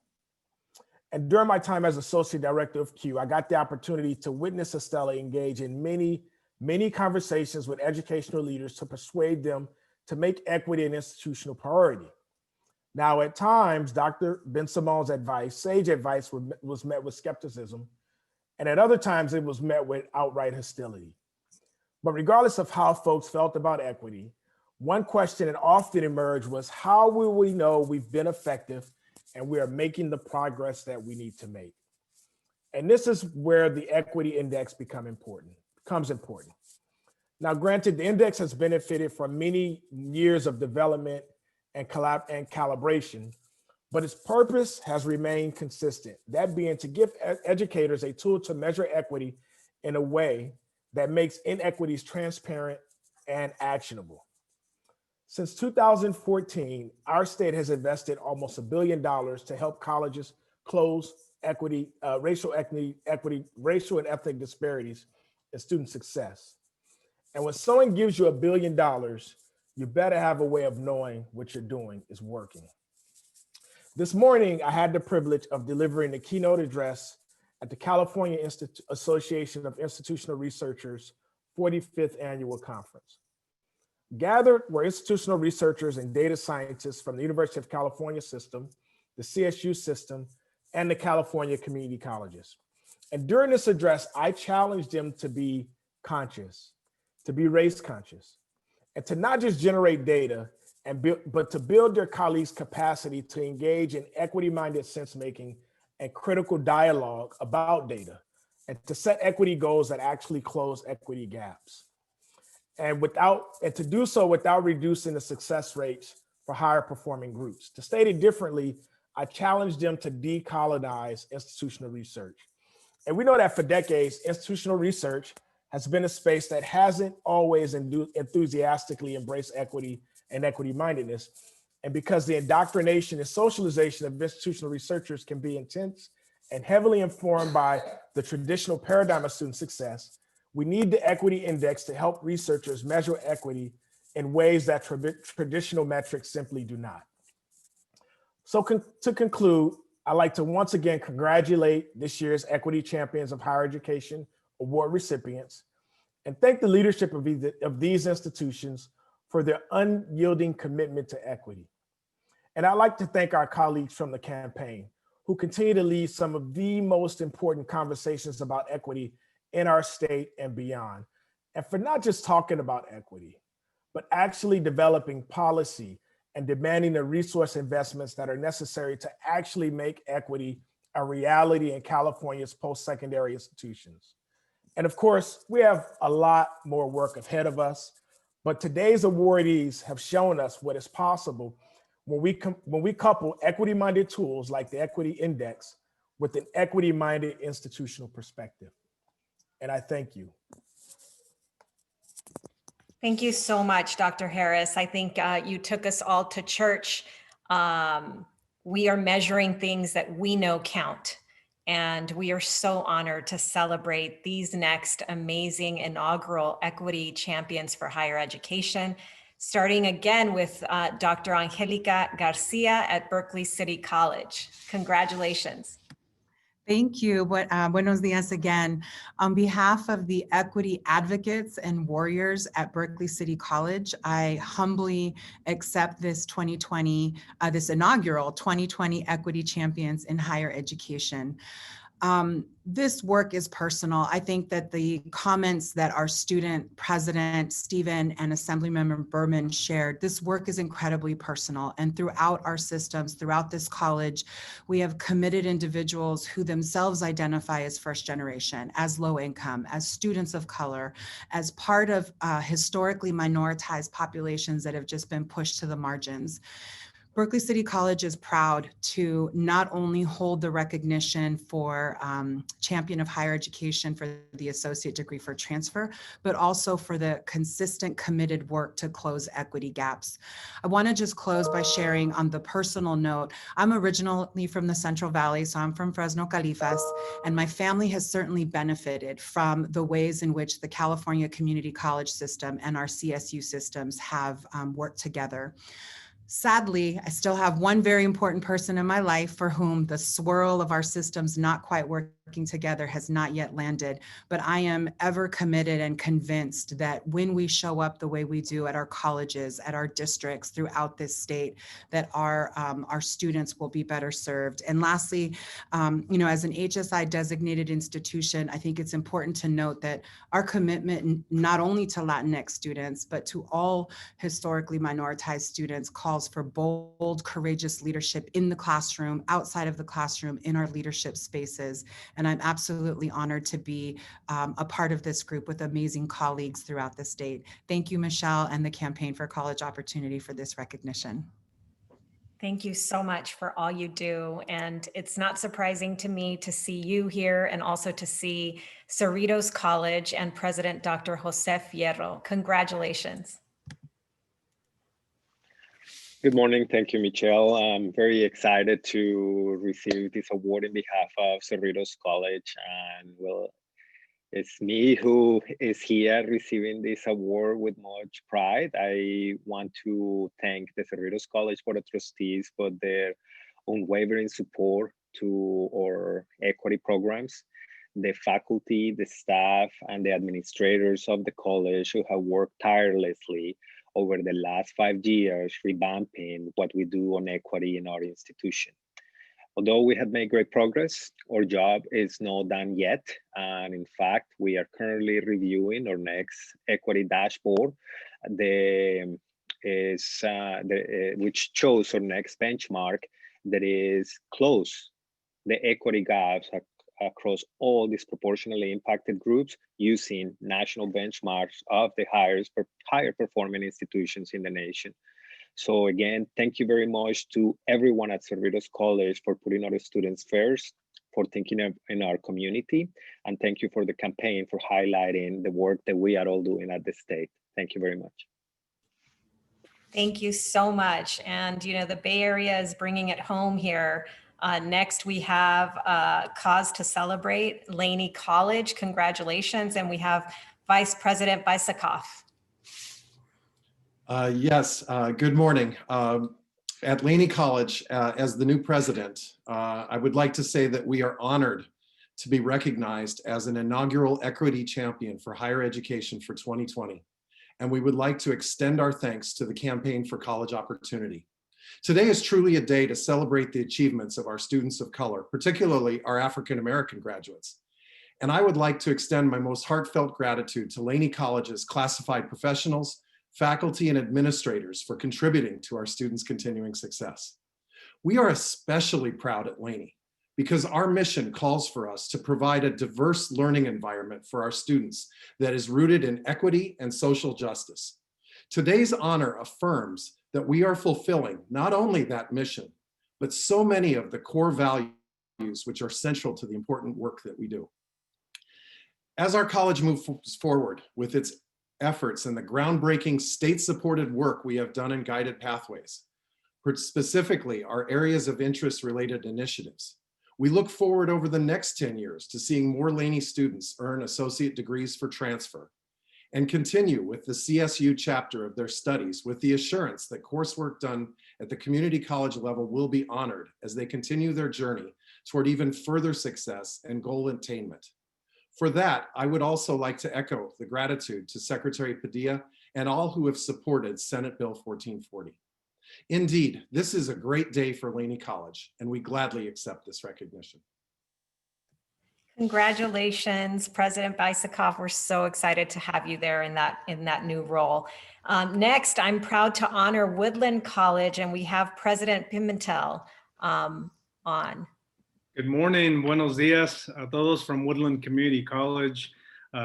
And during my time as Associate Director of CUE, I got the opportunity to witness Estella engage in many conversations with educational leaders to persuade them to make equity an institutional priority. Now, at times, Dr. Ben-Simon's advice, sage advice, was met with skepticism, and at other times it was met with outright hostility. But regardless of how folks felt about equity, one question that often emerged was, how will we know we've been effective and we are making the progress that we need to make? And this is where the Equity Index becomes important. Now, granted, the index has benefited from many years of development and calibration, but its purpose has remained consistent, that being to give educators a tool to measure equity in a way that makes inequities transparent and actionable. Since 2014, our state has invested almost $1 billion to help colleges close racial and ethnic disparities in student success. And when someone gives you $1 billion, you better have a way of knowing what you're doing is working. This morning, I had the privilege of delivering the keynote address at the California Association of Institutional Researchers' 45th annual conference. Gathered were institutional researchers and data scientists from the University of California system, the CSU system, and the California community colleges. And during this address, I challenged them to be conscious, to be race conscious, and to not just generate data, but to build their colleagues' capacity to engage in equity-minded sense-making and critical dialogue about data, and to set equity goals that actually close equity gaps. And to do so without reducing the success rates for higher performing groups. To state it differently, I challenged them to decolonize institutional research. And we know that for decades, institutional research has been a space that hasn't always enthusiastically embraced equity and equity-mindedness. And because the indoctrination and socialization of institutional researchers can be intense and heavily informed by the traditional paradigm of student success, we need the Equity Index to help researchers measure equity in ways that traditional metrics simply do not. So to conclude, I'd like to once again congratulate this year's Equity Champions of Higher Education Award recipients and thank the leadership of these institutions for their unyielding commitment to equity. And I'd like to thank our colleagues from the campaign who continue to lead some of the most important conversations about equity in our state and beyond. And for not just talking about equity, but actually developing policy and demanding the resource investments that are necessary to actually make equity a reality in California's post-secondary institutions. And of course, we have a lot more work ahead of us, but today's awardees have shown us what is possible when we couple equity-minded tools like the Equity Index with an equity-minded institutional perspective. And I thank you. Thank you so much, Dr. Harris. I think you took us all to church. We are measuring things that we know count. And we are so honored to celebrate these next amazing inaugural equity champions for higher education, starting again with Dr. Angelica Garcia at Berkeley City College. Congratulations. Thank you. Buenos dias again. On behalf of the equity advocates and warriors at Berkeley City College, I humbly accept this 2020, this inaugural 2020 Equity Champions in Higher Education. This work is personal. I think that the comments that our student president, Stephen, and Assemblymember Berman shared, this work is incredibly personal. And throughout our systems, throughout this college, we have committed individuals who themselves identify as first generation, as low income, as students of color, as part of historically minoritized populations that have just been pushed to the margins. Berkeley City College is proud to not only hold the recognition for Champion of Higher Education for the associate degree for transfer, but also for the consistent committed work to close equity gaps. I want to just close by sharing on the personal note. I'm originally from the Central Valley, so I'm from Fresno, Califas, and my family has certainly benefited from the ways in which the California Community College system and our CSU systems have worked together. Sadly, I still have one very important person in my life for whom the swirl of our systems not quite working together has not yet landed, but I am ever committed and convinced that when we show up the way we do at our colleges, at our districts throughout this state, that our students will be better served. And lastly, as an HSI designated institution, I think it's important to note that our commitment not only to Latinx students, but to all historically minoritized students calls for bold, courageous leadership in the classroom, outside of the classroom, in our leadership spaces. And I'm absolutely honored to be a part of this group with amazing colleagues throughout the state. Thank you, Michelle, and the Campaign for College Opportunity for this recognition. Thank you so much for all you do. And it's not surprising to me to see you here and also to see Cerritos College and President Dr. Jose Fierro. Congratulations. Good morning. Thank you, Michelle. I'm very excited to receive this award in behalf of Cerritos College. And well, it's me who is here receiving this award with much pride. I want to thank the Cerritos College Board of Trustees for their unwavering support to our equity programs, the faculty, the staff, and the administrators of the college who have worked tirelessly over the last 5 years, revamping what we do on equity in our institution. Although we have made great progress, our job is not done yet. And in fact, we are currently reviewing our next equity dashboard, which shows our next benchmark that is close the equity gaps across all disproportionately impacted groups using national benchmarks of the higher performing institutions in the nation. So again, thank you very much to everyone at Cerritos College for putting our students first, for thinking in our community, and thank you for the campaign for highlighting the work that we are all doing at the state. Thank you very much. Thank you so much. And the Bay Area is bringing it home here. Next, we have Cause to Celebrate, Laney College. Congratulations. And we have Vice President Bisakoff. Yes, good morning. At Laney College, as the new president, I would like to say that we are honored to be recognized as an inaugural equity champion for higher education for 2020. And we would like to extend our thanks to the Campaign for College Opportunity. Today is truly a day to celebrate the achievements of our students of color, particularly our African-American graduates. And I would like to extend my most heartfelt gratitude to Laney College's classified professionals, faculty, and administrators for contributing to our students' continuing success. We are especially proud at Laney because our mission calls for us to provide a diverse learning environment for our students that is rooted in equity and social justice. Today's honor affirms that we are fulfilling not only that mission, but so many of the core values which are central to the important work that we do. As our college moves forward with its efforts and the groundbreaking state-supported work we have done in guided pathways, specifically our areas of interest related initiatives, we look forward over the next 10 years to seeing more Laney students earn associate degrees for transfer and continue with the CSU chapter of their studies with the assurance that coursework done at the community college level will be honored as they continue their journey toward even further success and goal attainment. For that, I would also like to echo the gratitude to Secretary Padilla and all who have supported Senate Bill 1440. Indeed, this is a great day for Laney College, and we gladly accept this recognition. Congratulations, President Bisikov. We're so excited to have you there in that new role. Next, I'm proud to honor Woodland College, and we have President Pimentel on. Good morning, buenos dias a todos from Woodland Community College.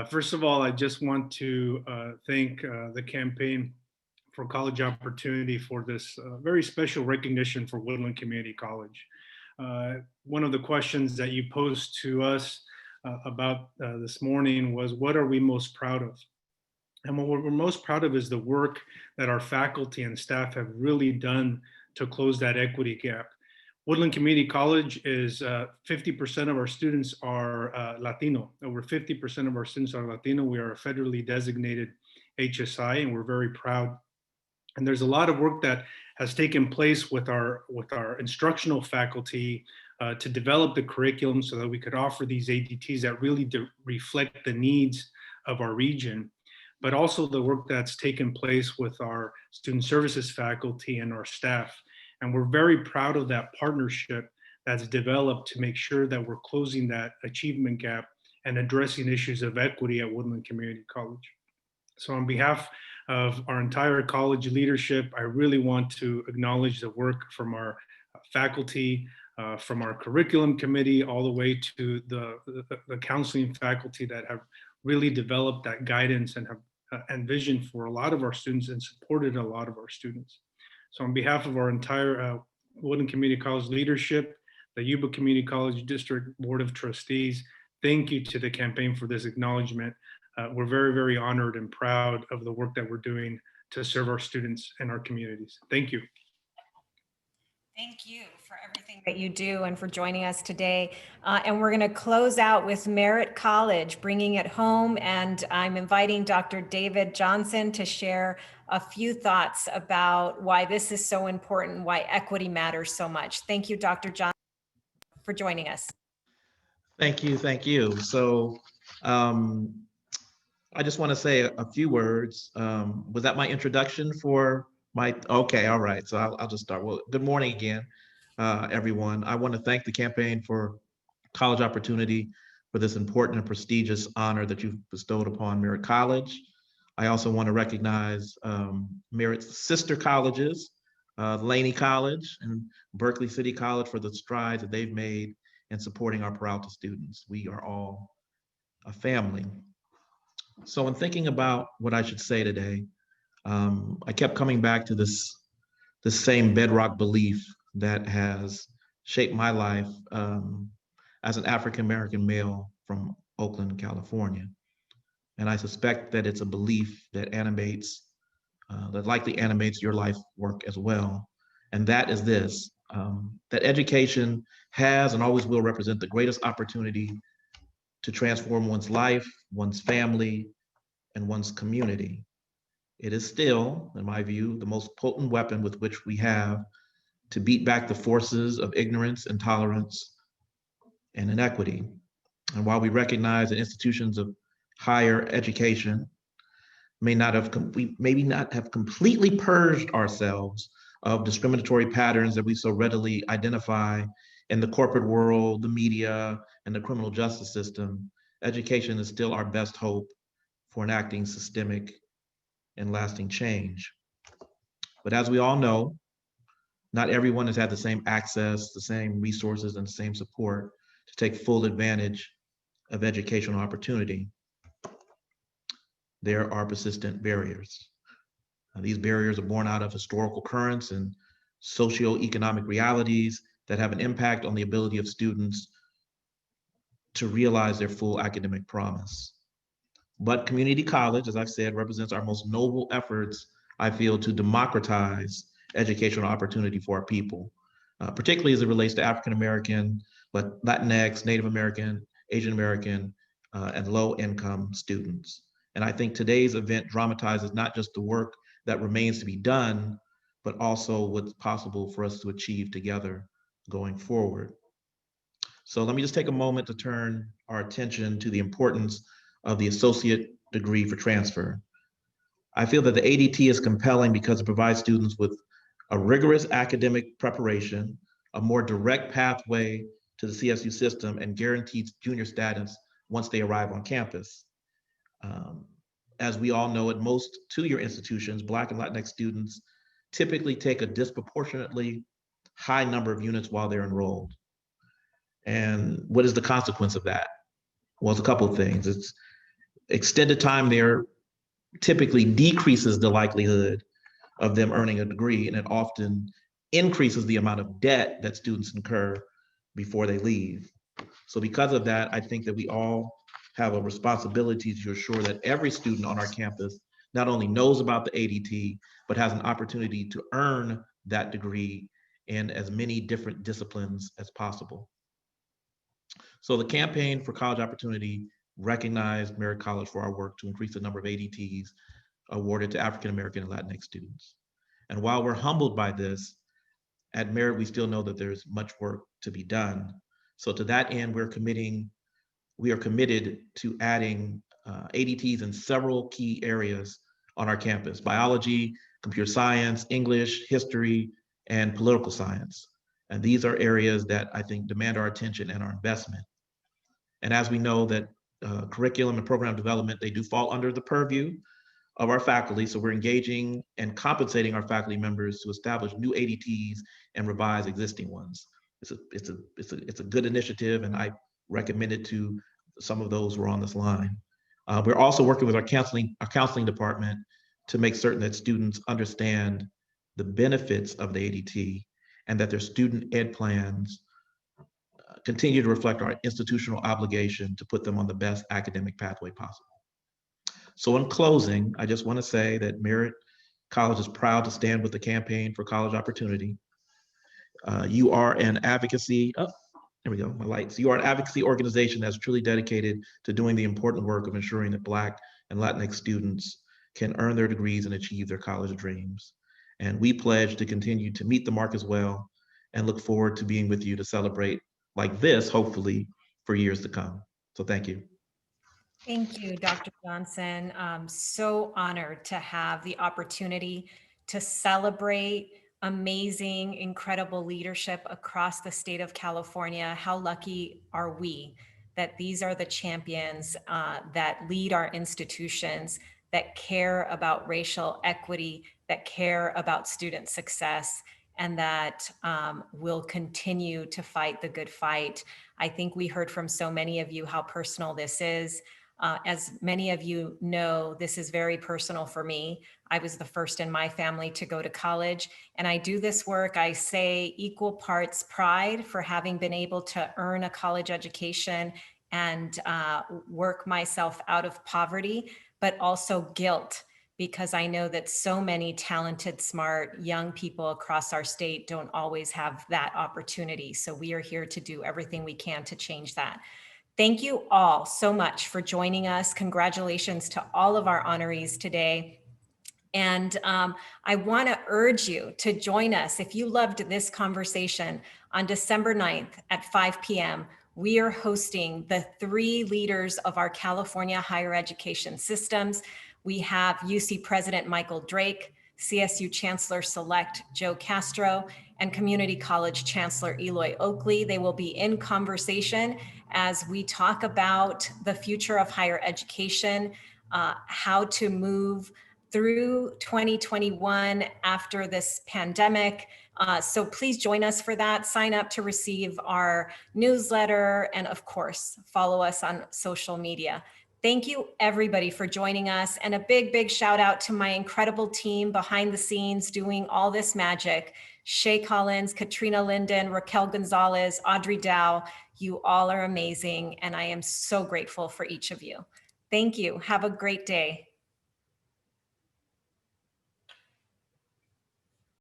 First of all, I just want to thank the Campaign for College Opportunity for this very special recognition for Woodland Community College. One of the questions that you posed to us about this morning was, what are we most proud of? And what we're most proud of is the work that our faculty and staff have really done to close that equity gap. Woodland Community College is 50% of our students are Latino. Over 50% of our students are Latino. We are a federally designated HSI, and we're very proud. And there's a lot of work that has taken place with our instructional faculty to develop the curriculum so that we could offer these ADTs that really reflect the needs of our region, but also the work that's taken place with our student services faculty and our staff. And we're very proud of that partnership that's developed to make sure that we're closing that achievement gap and addressing issues of equity at Woodland Community College. So on behalf of our entire college leadership, I really want to acknowledge the work from our faculty, from our curriculum committee, all the way to the counseling faculty that have really developed that guidance and have and vision for a lot of our students and supported a lot of our students. So on behalf of our entire Woodland Community College leadership, the Yuba Community College District Board of Trustees, thank you to the campaign for this acknowledgement. We're very, very honored and proud of the work that we're doing to serve our students and our communities. Thank you. Thank you for everything that you do and for joining us today. And we're going to close out with Merritt College, bringing it home. And I'm inviting Dr. David Johnson to share a few thoughts about why this is so important, why equity matters so much. Thank you, Dr. Johnson, for joining us. Thank you. Thank you. So I just want to say a few words. Was that my introduction for okay, all right. So I'll just start. Well, good morning again, everyone. I want to thank the Campaign for College Opportunity for this important and prestigious honor that you've bestowed upon Merritt College. I also want to recognize Merritt's sister colleges, Laney College and Berkeley City College, for the strides that they've made in supporting our Peralta students. We are all a family. So in thinking about what I should say today, I kept coming back to this same bedrock belief that has shaped my life as an African-American male from Oakland, California. And I suspect that it's a belief that animates, that likely animates your life work as well. And that is this, that education has and always will represent the greatest opportunity to transform one's life, one's family, and one's community. It is still, in my view, the most potent weapon with which we have to beat back the forces of ignorance, intolerance, and inequity. And while we recognize that institutions of higher education may not have completely purged ourselves of discriminatory patterns that we so readily identify in the corporate world, the media, and the criminal justice system, education is still our best hope for enacting systemic and lasting change. But as we all know, not everyone has had the same access, the same resources, and the same support to take full advantage of educational opportunity. There are persistent barriers. These barriers are born out of historical currents and socioeconomic realities that have an impact on the ability of students to realize their full academic promise. But community college, as I've said, represents our most noble efforts, I feel, to democratize educational opportunity for our people, particularly as it relates to African-American, but Latinx, Native American, Asian American, and low-income students. And I think today's event dramatizes not just the work that remains to be done, but also what's possible for us to achieve together going forward. So let me just take a moment to turn our attention to the importance of the associate degree for transfer. I feel that the ADT is compelling because it provides students with a rigorous academic preparation, a more direct pathway to the CSU system, and guarantees junior status once they arrive on campus. As we all know, at most two-year institutions, Black and Latinx students typically take a disproportionately high number of units while they're enrolled. And what is the consequence of that? Well, it's a couple of things. It's extended time there typically decreases the likelihood of them earning a degree, and it often increases the amount of debt that students incur before they leave. So because of that, I think that we all have a responsibility to ensure that every student on our campus not only knows about the ADT, but has an opportunity to earn that degree in as many different disciplines as possible. So the Campaign for College Opportunity recognized Merritt College for our work to increase the number of ADTs awarded to African American and Latinx students. And while we're humbled by this, at Merritt, we still know that there's much work to be done. So to that end, we are committed to adding ADTs in several key areas on our campus: biology, computer science, English, history, and political science. And these are areas that I think demand our attention and our investment. And as we know that curriculum and program development, they do fall under the purview of our faculty. So we're engaging and compensating our faculty members to establish new ADTs and revise existing ones. It's a good initiative, and I recommend it to some of those who are on this line. We're also working with our counseling department to make certain that students understand the benefits of the ADT and that their student ed plans continue to reflect our institutional obligation to put them on the best academic pathway possible. So in closing, I just want to say that Merritt College is proud to stand with the Campaign for College Opportunity. You are an advocacy, there we go, my lights. You are an advocacy organization that's truly dedicated to doing the important work of ensuring that Black and Latinx students can earn their degrees and achieve their college dreams. And we pledge to continue to meet the mark as well, and look forward to being with you to celebrate like this, hopefully, for years to come. So thank you. Thank you, Dr. Johnson. I'm so honored to have the opportunity to celebrate amazing, incredible leadership across the state of California. How lucky are we that these are the champions that lead our institutions, that care about racial equity, that care about student success, and that will continue to fight the good fight. I think we heard from so many of you how personal this is. As many of you know, this is very personal for me. I was the first in my family to go to college, and I do this work, I say, equal parts pride for having been able to earn a college education and work myself out of poverty, but also guilt, because I know that so many talented, smart, young people across our state don't always have that opportunity. So we are here to do everything we can to change that. Thank you all so much for joining us. Congratulations to all of our honorees today. And I want to urge you to join us. If you loved this conversation, on December 9th at 5 p.m., we are hosting the 3 leaders of our California higher education systems. We have UC President Michael Drake, CSU Chancellor-Select Joe Castro, and Community College Chancellor Eloy Oakley. They will be in conversation as we talk about the future of higher education, how to move through 2021 after this pandemic. So please join us for that. Sign up to receive our newsletter, and of course, follow us on social media. Thank you everybody for joining us, and a big, big shout out to my incredible team behind the scenes doing all this magic. Shay Collins, Katrina Linden, Raquel Gonzalez, Audrey Dow, you all are amazing, and I am so grateful for each of you. Thank you. Have a great day.